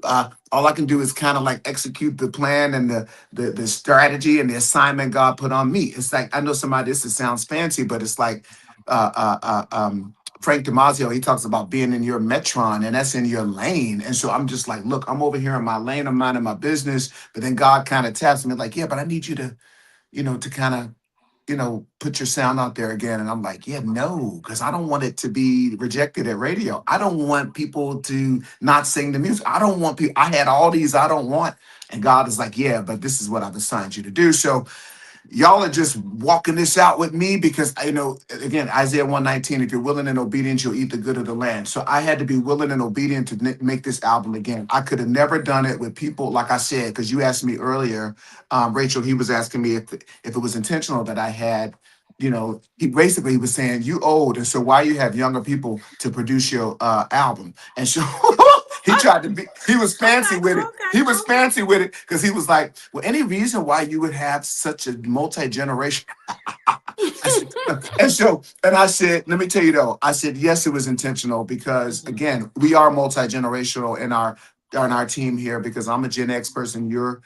all I can do is kind of like execute the plan and the strategy and the assignment God put on me. It's like, I know this sounds fancy, but it's like, Frank Damasio, he talks about being in your metron, and that's in your lane. And so I'm just like, look, I'm over here in my lane, I'm minding my business. But then God kind of taps me like, yeah, but I need you to, to kind of, put your sound out there again. And I'm like, yeah, no, because I don't want it to be rejected at radio. I don't want people to not sing the music. I don't want people, I had all these I don't want. And God is like, yeah, but this is what I've assigned you to do. So y'all are just walking this out with me because, again, Isaiah 1:19, if you're willing and obedient, you'll eat the good of the land. So I had to be willing and obedient to make this album again. I could have never done it with people, like I said, because you asked me earlier, Rachel, he was asking me if it was intentional that I had, he basically was saying, you old, and so why you have younger people to produce your album? And so he was fancy with it. He was fancy with it because he was like, well, any reason why you would have such a multi-generation? And I said, let me tell you though, I said, yes, it was intentional because again, we are multi-generational in our team here because I'm a Gen X person. You're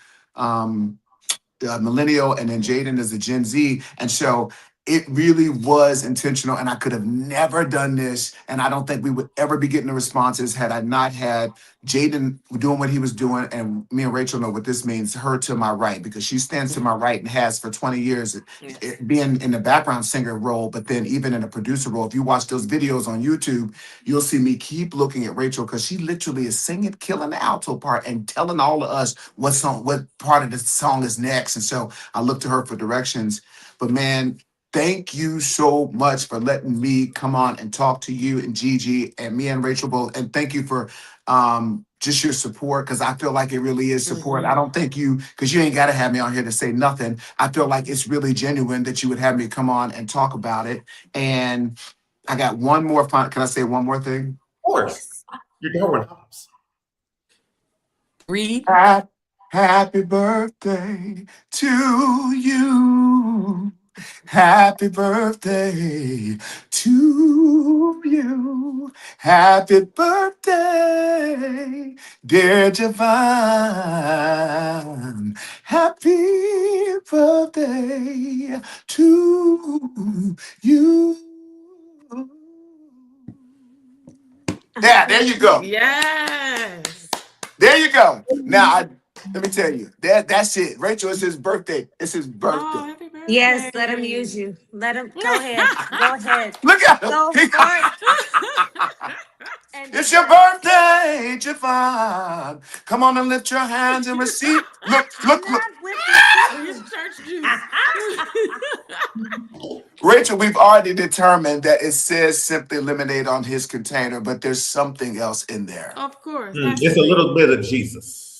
millennial, and then Jaden is a Gen Z. And so it really was intentional, and I could have never done this. And I don't think we would ever be getting the responses had I not had Jaden doing what he was doing. And me and Rachel know what this means, her to my right, because she stands to my right and has for 20 years, being in the background singer role, but then even in a producer role. If you watch those videos on YouTube, you'll see me keep looking at Rachel because she literally is singing, killing the alto part and telling all of us what part of the song is next. And so I look to her for directions. But man, thank you so much for letting me come on and talk to you and Gigi and me and Rachel both. And thank you for just your support, because I feel like it really is support. I don't think you, because you ain't got to have me on here to say nothing. I feel like it's really genuine that you would have me come on and talk about it. And I got one more fun. Can I say one more thing? Of course. You're Darwin Hobbs. Read. Happy birthday to you. Happy birthday to you. Happy birthday, dear Javon. Happy birthday to you. Yeah, there you go. Yes. There you go. Now, let me tell you, that's it. Rachel, it's his birthday. It's his birthday. Oh, happy birthday. Yes, let him use you. Let him go ahead. Go ahead. Look at him. Go for it. And It's your birthday, Javon. Come on and lift your hands and receive. Look. Not with His the church juice. Rachel, we've already determined that it says simply lemonade on his container, but there's something else in there. Of course. It's a little bit of Jesus.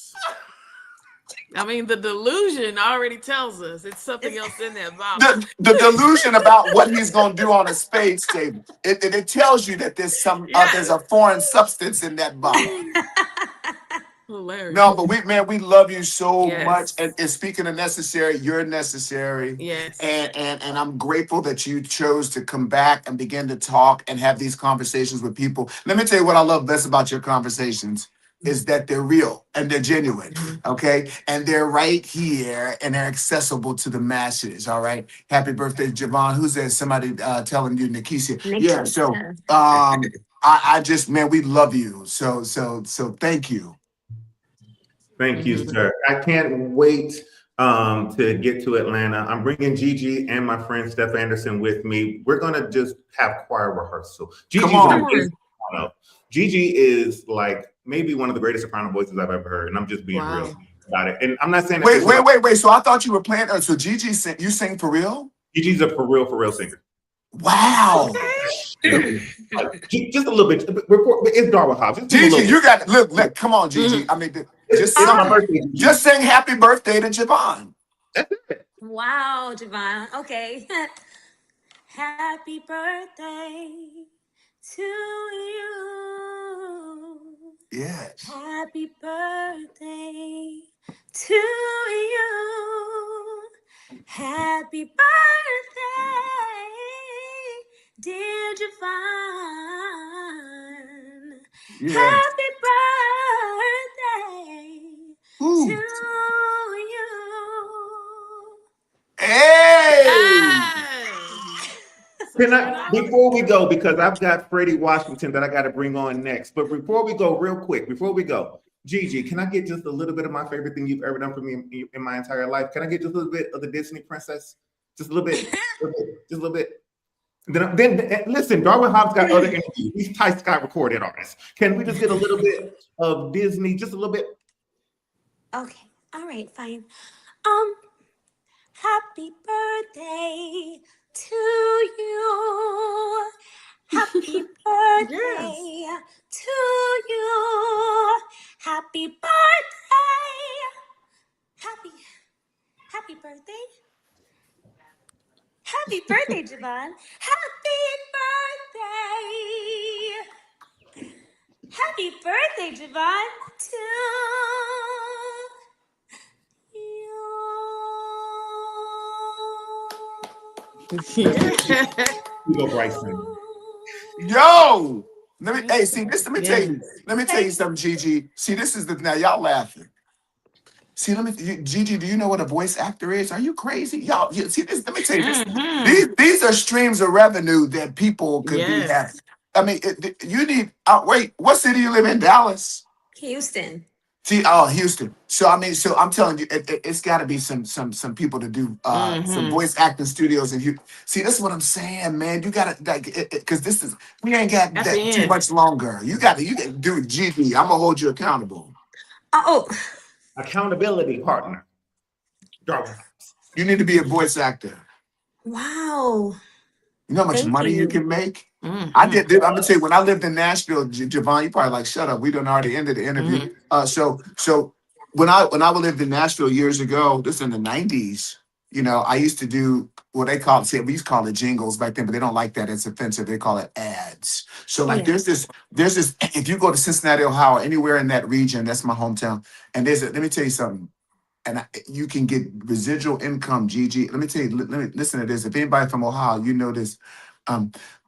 I mean, the delusion already tells us it's something else in that bottle. The delusion about what he's going to do on a spades table. It tells you that there's there's a foreign substance in that bottle. Hilarious. No, but we love you so Yes. much. And speaking of necessary, you're necessary. Yes. And I'm grateful that you chose to come back and begin to talk and have these conversations with people. Let me tell you what I love best about your conversations is that they're real and they're genuine, okay? And they're right here and they're accessible to the masses, all right? Happy birthday, Javon. Who's there? Somebody telling you, Nikisia. Yeah, so I just, man, we love you. So thank you. Thank you, sir. I can't wait to get to Atlanta. I'm bringing Gigi and my friend Steph Anderson with me. We're gonna just have choir rehearsal. Gigi's Come on. an amazing soprano. Gigi is like maybe one of the greatest soprano voices I've ever heard, and I'm just being real about it. And I'm not saying that Wait. So I thought you were playing. So Gigi, you sing for real? Gigi's a for real singer. Wow. Just a little bit. It's Darwin Hobbs. Gigi, you got look. Come on, Gigi. I mean, just sing happy birthday to Javon. Wow, Javon. Okay. Happy birthday to you. Yes. Happy birthday to you. Happy birthday, dear Javon. Yes. Happy birthday Ooh. to you. Hey. Before we go, because I've got Freddie Washington that I got to bring on next. But before we go, real quick, Gigi, can I get just a little bit of my favorite thing you've ever done for me in my entire life? Can I get just a little bit of the Disney princess? Just a little bit, just a little bit. Then listen, Darwin Hobbs got other interviews. He's Ty Scott recorded artists. Can we just get a little bit of Disney? Just a little bit. Okay. All right. Fine. Happy birthday to you. Happy birthday to you. Happy birthday. Happy birthday. Happy birthday, Javon. Happy birthday. Happy birthday, Javon, to you. You go, Bryson. Yo, let me tell you something, Gigi. See, this is now y'all laughing. See, Gigi, do you know what a voice actor is? Are you crazy? Y'all, see this, let me tell you this. These are streams of revenue that people could be having. I mean, you need, wait, what city you live in? Dallas? Houston. See, Houston. So I mean, so I'm telling you, it's got to be some people to do some voice acting studios in Houston. See, this is what I'm saying, man. You got to like, because we ain't got that too much longer. You got to do it, GD. I'm gonna hold you accountable. Oh, Accountability partner. Darwin. You need to be a voice actor. wow. You know how much Thank money you you. can make? I did. I'm gonna tell you, when I lived in Nashville, Javon, you probably like, shut up. We done already ended the interview. So when I lived in Nashville years ago, this in the '90s, I used to do what they call it. We used to call it jingles back then, but they don't like that. It's offensive. They call it ads. So like, Yeah. there's this. If you go to Cincinnati, Ohio, anywhere in that region, that's my hometown. And let me tell you something. And you can get residual income, Gigi. Let me tell you, let me listen to this. If anybody from Ohio, you know this.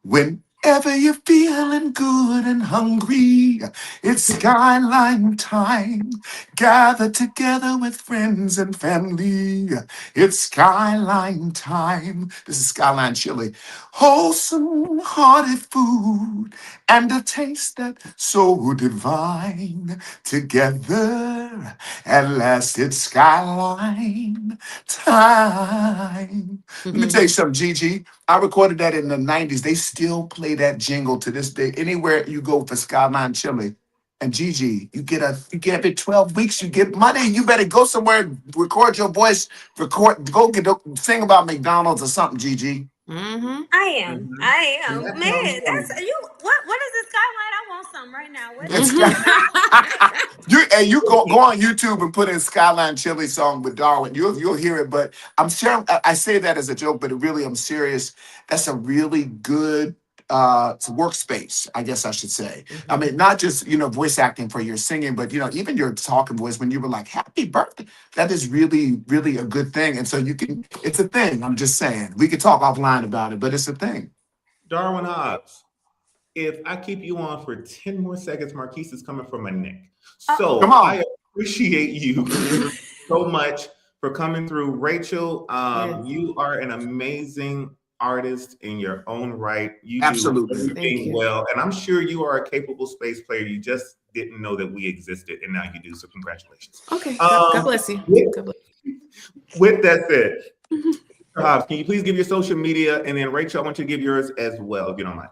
Whenever you're feeling good and hungry, it's skyline time. Gather together with friends and family. It's skyline time. This is Skyline Chili. Wholesome, hearty food and a taste that's so divine. Together at last, it's skyline time. Let me tell you something, Gigi. I recorded that in the '90s. They still play that jingle to this day. Anywhere you go for Skyline Chili. And Gigi, you get every 12 weeks, you get money. You better go somewhere, record your voice, sing about McDonald's or something, Gigi. I am. Man, that's you. What is this skyline? I want some right now. What is You go on YouTube and put in Skyline Chili song with Darwin. You'll hear it. But I'm sure I say that as a joke, but really I'm serious. That's a really good workspace, I guess I should say. I mean, not just voice acting for your singing, but even your talking voice. When you were like, "Happy birthday," that is really, really a good thing. And so it's a thing. I'm just saying, we could talk offline about it, but it's a thing. Darwin Hobbs. If I keep you on for 10 more seconds, Marquise is coming for my neck. So Come on. I appreciate you so much for coming through. Rachel, you are an amazing artist in your own right. You Absolutely. do everything well. And I'm sure you are a capable space player. You just didn't know that we existed, and now you do. So congratulations. Okay. God bless you. With that said, Hobbs, can you please give your social media? And then Rachel, I want you to give yours as well, if you don't mind.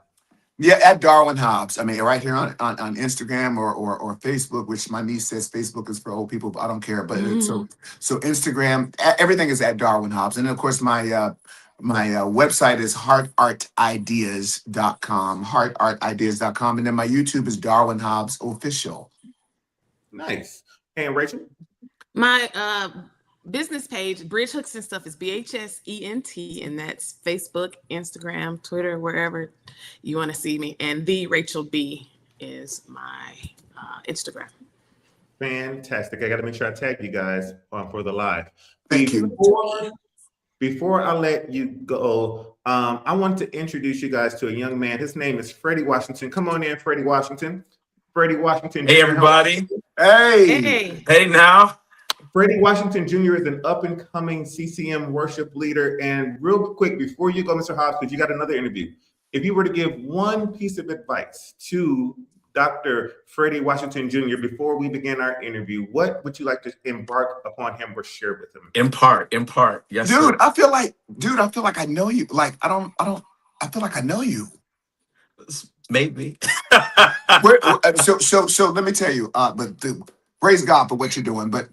Yeah, at Darwin Hobbs. I mean, right here on Instagram or Facebook, which my niece says Facebook is for old people, but I don't care. But so Instagram, everything is at Darwin Hobbs. And of course, my website is heartartideas.com, heartartideas.com. And then my YouTube is Darwin Hobbs Official. Nice. And Rachel? My business page, Bridge Hooks and Stuff, is BHSENT, and that's Facebook, Instagram, Twitter, wherever you want to see me. And the Rachel B is my Instagram. Fantastic. I got to make sure I tag you guys for the live. Thank you. Before I let you go, I want to introduce you guys to a young man. His name is Freddie Washington. Come on in, Freddie Washington. Freddie Washington. Hey, everybody. Hey Now. Freddie Washington Jr. is an up-and-coming CCM worship leader. And real quick, before you go, Mr. Hobbs, because you got another interview, if you were to give one piece of advice to Dr. Freddie Washington Jr. before we begin our interview, what would you like to embark upon him or share with him? Impart. Yes, dude, sir. I feel like I know you. Like, I feel like I know you. Maybe. So let me tell you, praise God for what you're doing. But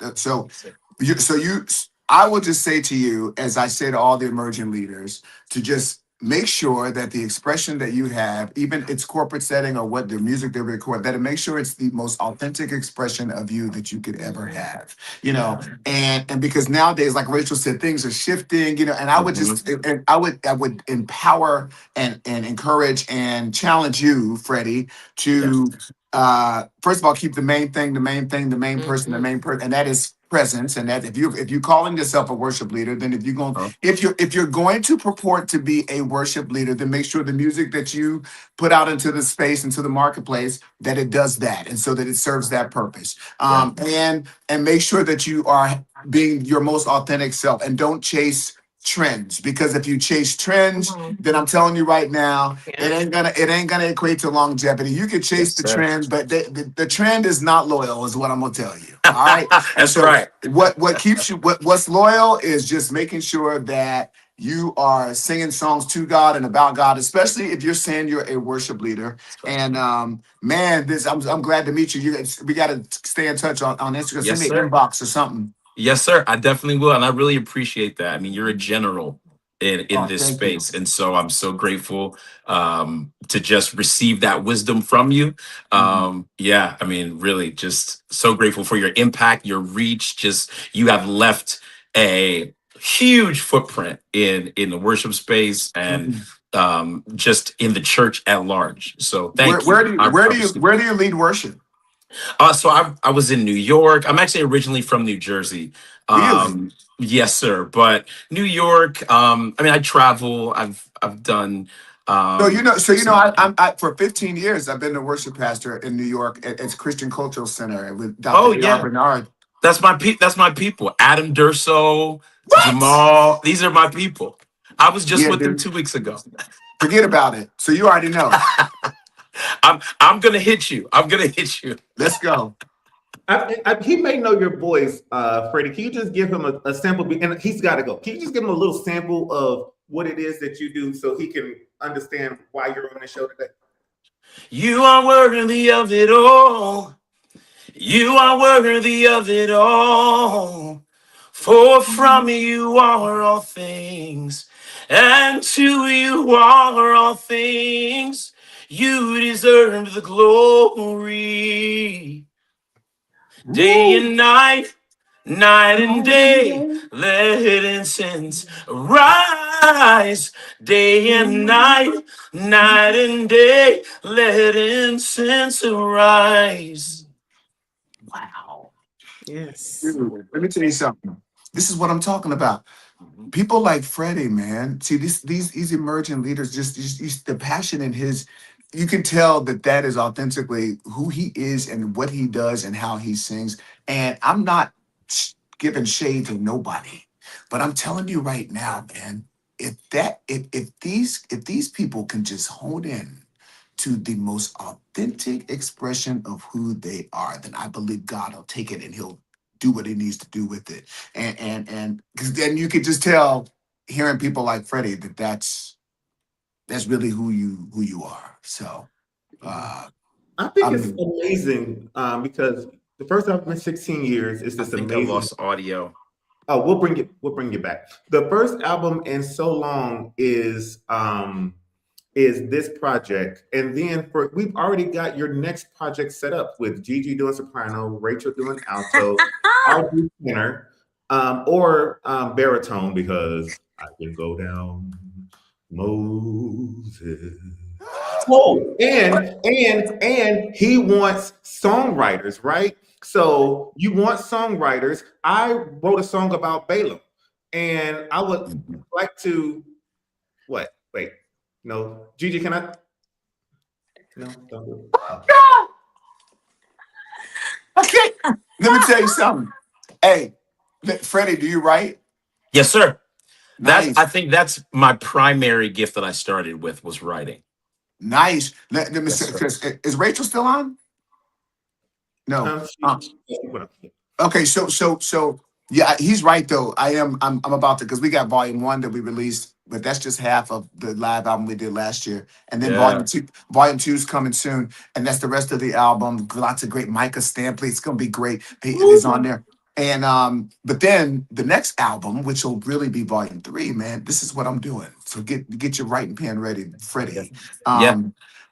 I will just say to you, as I say to all the emerging leaders, to just make sure that the expression that you have, even its corporate setting or what the music they record, that it make sure it's the most authentic expression of you that you could ever have, and because nowadays, like Rachel said, things are shifting, and I would just, and I would empower and encourage and challenge you, Freddie, to first of all, keep the main thing, the main person, and that is presence, and that if you're calling yourself a worship leader, then if you're going to purport to be a worship leader, then make sure the music that you put out into the space, into the marketplace, that it does that, and so that it serves that purpose. And make sure that you are being your most authentic self, and don't chase trends, because if you chase trends, then I'm telling you right now, it ain't gonna equate to longevity. You could chase the trend, but the trend is not loyal, is what I'm gonna tell you. All right. That's right. What keeps you what's loyal is just making sure that you are singing songs to God and about God, especially if you're saying you're a worship leader. And man, I'm glad to meet you. We got to stay in touch on Instagram. Yes, Send me an sir. inbox or something. Yes, sir. I definitely will. And I really appreciate that. I mean, you're a general in this Thank you. space. And so I'm so grateful to just receive that wisdom from you. Yeah, I mean, really just so grateful for your impact, your reach. Just you have left a huge footprint in the worship space and just in the church at large. So thank you. Where do you lead worship? So I was in New York. I'm actually originally from New Jersey. Really? Yes, sir. But New York. I mean, I travel. I've done. I for 15 years I've been a worship pastor in New York at Christian Cultural Center with Dr. Oh yeah, Bernard. that's my people. Adam Durso, What? Jamal. These are my people. I was just Yeah, with them dude. 2 weeks ago. Forget about it. So you already know. I'm gonna hit you. I'm gonna hit you. Let's go. He may know your voice, Freddie. Can you just give him a sample? And he's got to go. Can you just give him a little sample of what it is that you do so he can understand why you're on the show today? You are worthy of it all. You are worthy of it all. For from you are all things, and to you are all things. You deserve the glory. Day and night, night and day, let incense rise. Day and night, night and day, let incense rise. Wow. Yes. Dude, let me tell you something. This is what I'm talking about. People like Freddie, man. See, these emerging leaders, just the passion in his. You can tell that is authentically who he is and what he does and how he sings. And I'm not giving shade to nobody, but I'm telling you right now, man. If these people can just hone in to the most authentic expression of who they are, then I believe God will take it and He'll do what He needs to do with it. And because then you could just tell, hearing people like Freddie, that's really who you are. So I think it's amazing because the first album in 16 years is I this think I amazing. lost audio. Oh, we'll bring you back. The first album in so long is this project, and then we've already got your next project set up with Gigi doing soprano, Rachel doing alto, RG tenor, or baritone, because I can go down Moses. Oh, and he wants songwriters, right? So you want songwriters. I wrote a song about Balaam, and I would like to what? Wait, no, Gigi, can I? No, don't do it. God. Okay, let me tell you something. Hey, Freddie, do you write? Yes, sir. Nice. I think that's my primary gift that I started with was writing. Nice. Let me Yes, say, sir. is Rachel still on? No. What else? Okay, so yeah, he's right though. I'm about to, because we got volume 1 that we released, but that's just half of the live album we did last year. And then Yeah. volume 2 is coming soon, and that's the rest of the album. Lots of great Micah Stampley. It's gonna be great. It is on there. And but then the next album, which will really be volume 3, man, this is what I'm doing. So get your writing pen ready, Freddie. Yeah.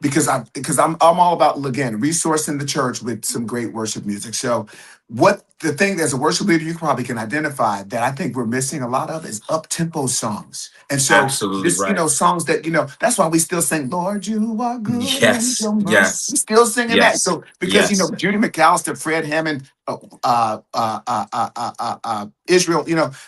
Because I'm all about, again, resourcing the church with some great worship music. So what the thing as a worship leader you probably can identify that I think we're missing a lot of is up-tempo songs. And so Absolutely this, right. songs that, that's why we still sing, Lord, you are good and Yes. your mercy. Yes. We're still singing that. Yes. So because, Yes. Judy McAllister, Fred Hammond, Israel,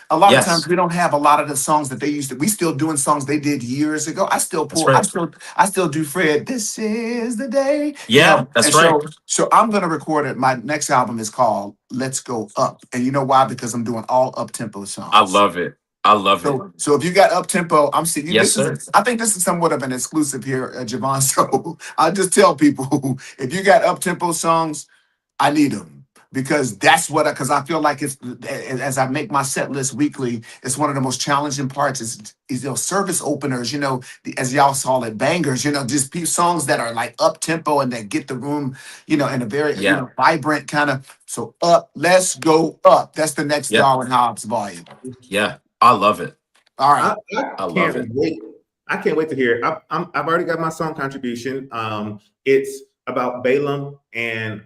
a lot of times Yes. we don't have a lot of the songs that they used to, we still doing songs they did years ago. I still That's pull, right. I still do Fred, this is the day, Yeah, and that's right. so I'm going to record it. My next album is called Let's Go Up. And you know why? Because I'm doing all up-tempo songs. I love it. I love it. So if you got up-tempo, I'm seeing you. Yes, sir. I think this is somewhat of an exclusive here, Javon. So I'll just tell people, if you got up-tempo songs, I need them. Because that's because I feel like it's, as I make my set list weekly, it's one of the most challenging parts is service openers, as y'all saw it, bangers, just songs that are like up tempo and that get the room, in a very, vibrant kind of, so let's go up. That's the next Darwin Hobbs volume. Yeah, I love it. All right. I love it. I can't wait to hear it. I've already got my song contribution. It's about Balaam, and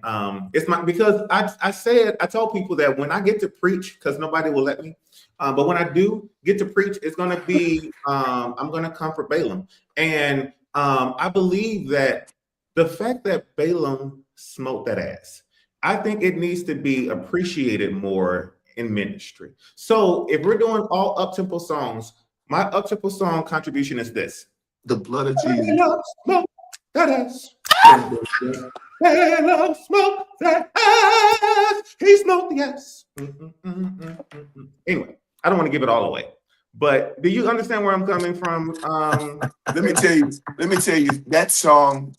it's because I told people that when I get to preach, because nobody will let me, but when I do get to preach, it's going to be I'm going to comfort Balaam, and I believe that the fact that Balaam smoked that ass, I think it needs to be appreciated more in ministry. So if we're doing all up-tempo songs, my up-tempo song contribution is this: the blood of Jesus. Smoke that ass. Balaam smoked that ass. He smoked the ass. Anyway, I don't want to give it all away, but do you understand where I'm coming from? Let me tell you, that song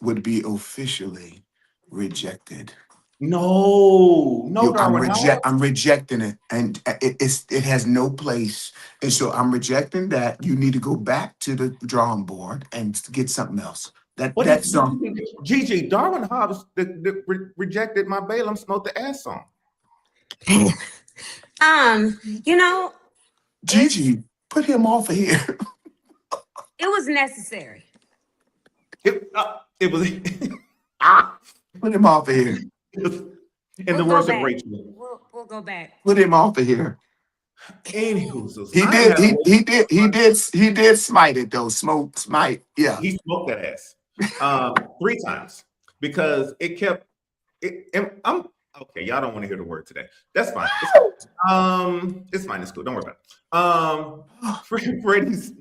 would be officially rejected. No, I'm rejecting it, and it has no place. And so I'm rejecting that. You need to go back to the drawing board and get something else. That song. Gigi, Darwin Hobbs rejected my Balaam smoked the ass song. Gigi, put him off of here. It was necessary. It was. Put him off of here. In the words of Rachel, we'll go back. Put him off of here. Anywho, he did smite it though. Smite. Yeah, he smoked that ass 3 times because it kept. I'm okay. Y'all don't want to hear the word today. That's fine. It's fine. It's cool. Don't worry about it. Freddie's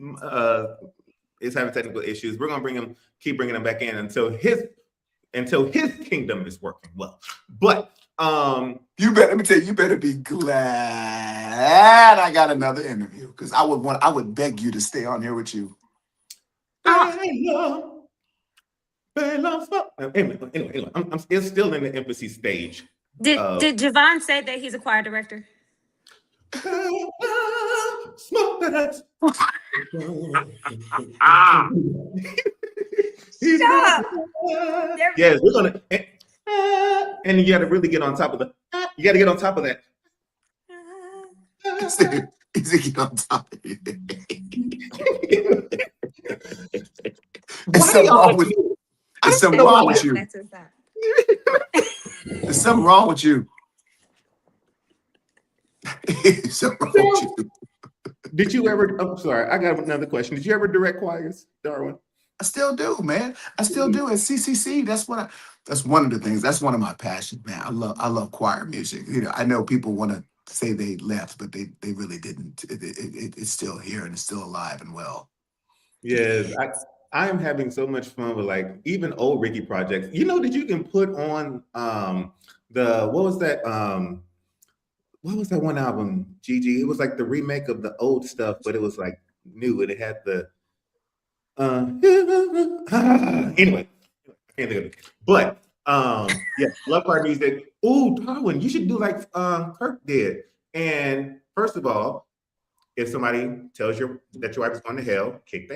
is having technical issues. We're gonna keep bringing him back in until his kingdom is working well. But let me tell you, you better be glad I got another interview, because I would beg you to stay on here with you. Anyway, I'm still in the infancy stage. Did Javon say that he's a choir director? Smoke that. Stop. Yes, we're gonna, and you got to really get on top of the. You got to get on top of that. Get on top of it. There's something wrong with you. There's something wrong with you. There's something wrong with you. Something wrong with you. Did you ever? I'm sorry, I got another question. Did you ever direct choirs, Darwin? I still do, man. I still do at CCC. That's one of the things. That's one of my passions, man. I love choir music. I know people want to say they left, but they really didn't. It's still here and it's still alive and well. Yes, I'm having so much fun with even old Ricky projects. That you can put on what was that one album, Gigi? It was like the remake of the old stuff, but it was like new and it had the anyway, I can't think of it. But yeah, love choir music. Oh, Darwin, you should do like Kirk did. And first of all, if somebody tells you that your wife is going to hell, kick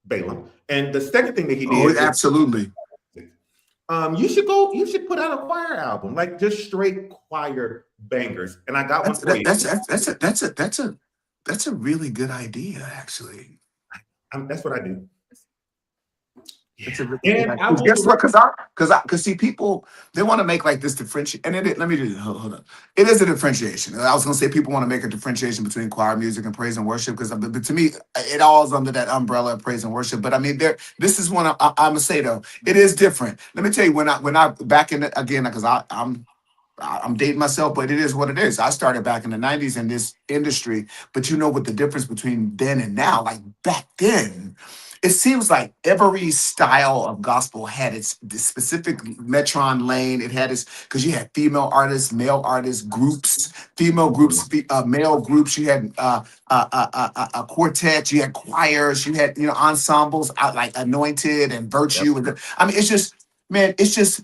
Balaam. And the second thing that he did, absolutely. You should put out a choir album, like just straight choir bangers. And I got one for you. That's a really good idea, actually. That's what I do. It's a And I will guess what? Because see, people they want to make like this differentiation, and let me do hold on. It is a differentiation. I was gonna say people want to make a differentiation between choir music and praise and worship because, but to me, it all is under that umbrella of praise and worship. But I mean, this is one I'm gonna say though, it is different. Let me tell you when I back in the, again because I'm dating myself, but it is what it is. I started back in the 90s in this industry, but you know what the difference between then and now, like back then, it seems like every style of gospel had its specific metron lane. It had its, because you had female artists, male artists, groups, female groups, male groups. You had a quartet, you had choirs, you had, ensembles like Anointed and Virtue. Yep. I mean, it's just, man, it's just,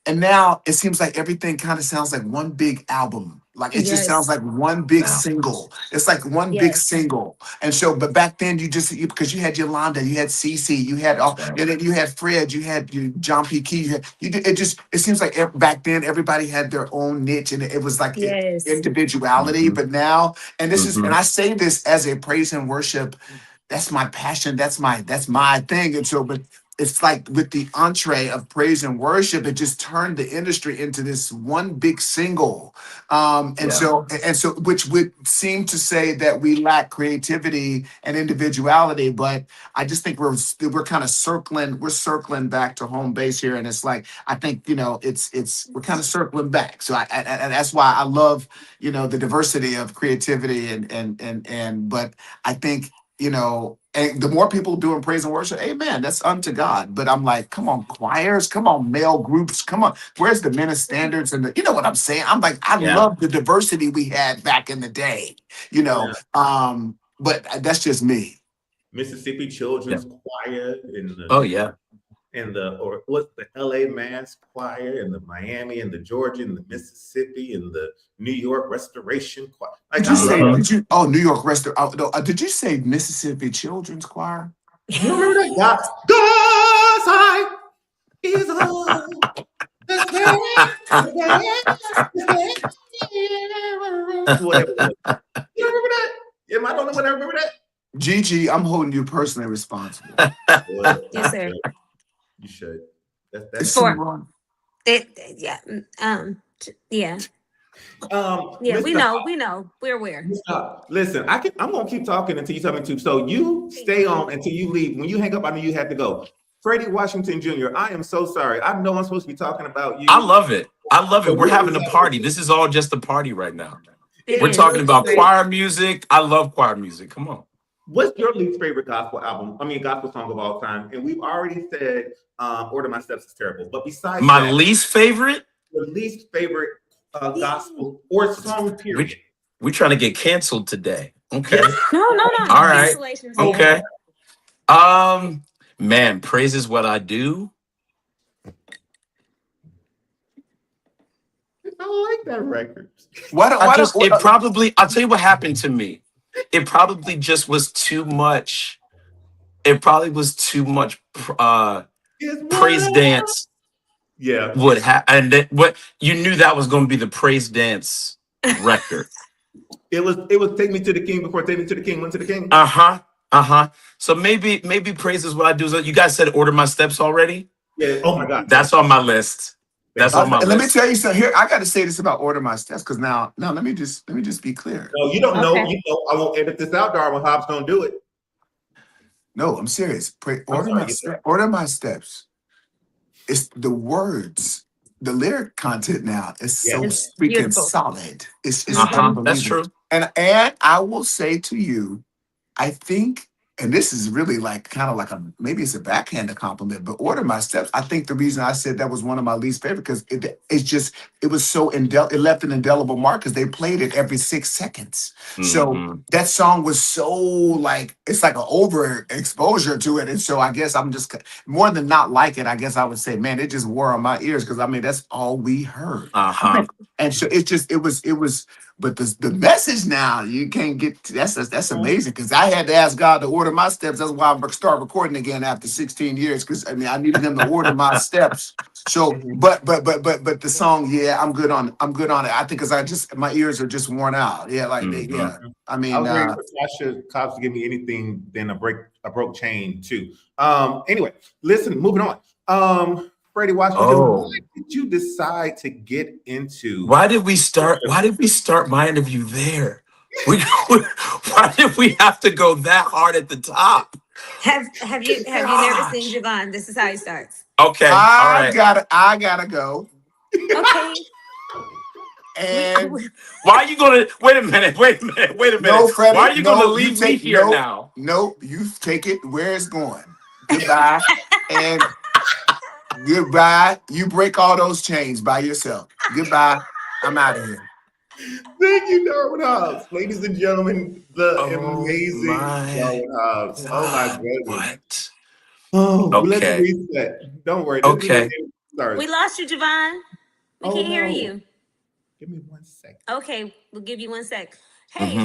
and now it seems like everything kind of sounds like one big album. Like it just sounds Yes. like one big Wow. single. It's like one big Yes. single. And so, but back then because you had Yolanda, you had Cece, you had all, Right. and then you had Fred, you had John P. Key. It seems like back then everybody had their own niche, and it was like Yes. individuality. Mhm. But now, and this is, and Mhm. I say this as a praise and worship. That's my passion. That's my thing. And so, but it's like with the entree of praise and worship, it just turned the industry into this one big single. And Yeah. so, which would seem to say that we lack creativity and individuality. But I just think we're kind of circling back to home base here. And it's like, I think, we're kind of circling back. So and that's why I love, the diversity of creativity but I think, and the more people doing praise and worship, amen, that's unto God. But I'm like, come on, choirs, come on, male groups, come on. Where's the ministers and you know what I'm saying? I'm like, I Yeah. love the diversity we had back in the day, Yeah. but that's just me. Mississippi Children's Choir Oh yeah. or what's the LA Mass Choir and the Miami and the Georgia and the Mississippi and the New York Restoration Choir. Like, New York did you say Mississippi Children's Choir? You remember that? God's eye is on whatever. You remember that? Am I the only one that remember that? Gigi, I'm holding you personally responsible. Yes, sir. You should. That's It's For- wrong. Yeah. Yeah. Yeah, Mr. we know. We're aware. Listen, I'm gonna keep talking until you tell me to. So you stay on until you leave. When you hang up, I know you had to go. Freddie Washington Jr., I am so sorry. I know I'm supposed to be talking about you. I love it. We're having a party. This is all just a party right now. We're talking about choir music. I love choir music. Come on. What's your least favorite gospel song of all time? And we've already said Order My Steps is terrible. But besides My that, least favorite? your least favorite gospel or song period. We're trying to get canceled today. Okay. No. All right. Cancellations. Okay. Man, praise is what I do. I like that record. I'll tell you what happened to me. It probably just was too much. It probably was too much praise dance. Yeah. And what you knew that was going to be the praise dance record. It was Take Me to the King before Take Me to the King went to the King. So maybe praise is what I do. So you guys said Order My Steps already? Yeah. Oh my God. That's on my list. That's on my list. Let me tell you something. Here, I got to say this about Order My Steps because now, let me just be clear. No, you don't know. Okay. You know, I won't edit this out. Darwin Hobbs don't do it. No, I'm serious. Order My Steps. It's the words, the lyric content now is so It's freaking beautiful. solid. It's unbelievable. That's true. And I will say to you, I think, and this is really like kind of like maybe it's a backhanded compliment, but Order My Steps. I think the reason I said that was one of my least favorite because it was so it left an indelible mark because they played it every 6 seconds. So that song was so like it's like an overexposure to it, and so I guess I'm just more than not like it. I guess I would say, man, it just wore on my ears because I mean that's all we heard. And so it was But the message now, you can't get that's amazing, because I had to ask God to order my steps. That's why I start recording again after 16 years, because I mean I needed him to order my steps. So but the song, yeah, I'm good on it. I think because my ears are just worn out. Yeah, like yeah. I I mean was waiting for Tasha Cobbs to give me anything than a broke chain too. Anyway, listen, moving on. Freddie Washington, why did you decide to get into? Why did we start my interview there? Why did we have to go that hard at the top? Have you never seen Javon? This is how he starts. Okay, all right. I gotta go. Okay. And why are you gonna wait a minute? no, Freddie, why are you gonna leave me here now? No, you take it where it's going. Goodbye. And goodbye. You break all those chains by yourself. Goodbye. I'm out of here. Thank you, Darwin Hobbs. Ladies and gentlemen, the amazing Darwin Hobbs. Oh my goodness. What? Oh, Okay. let's reset. Don't worry. Okay. We lost you, Javon. We can't hear you. Give me 1 second. Okay, we'll give you 1 sec. Hey,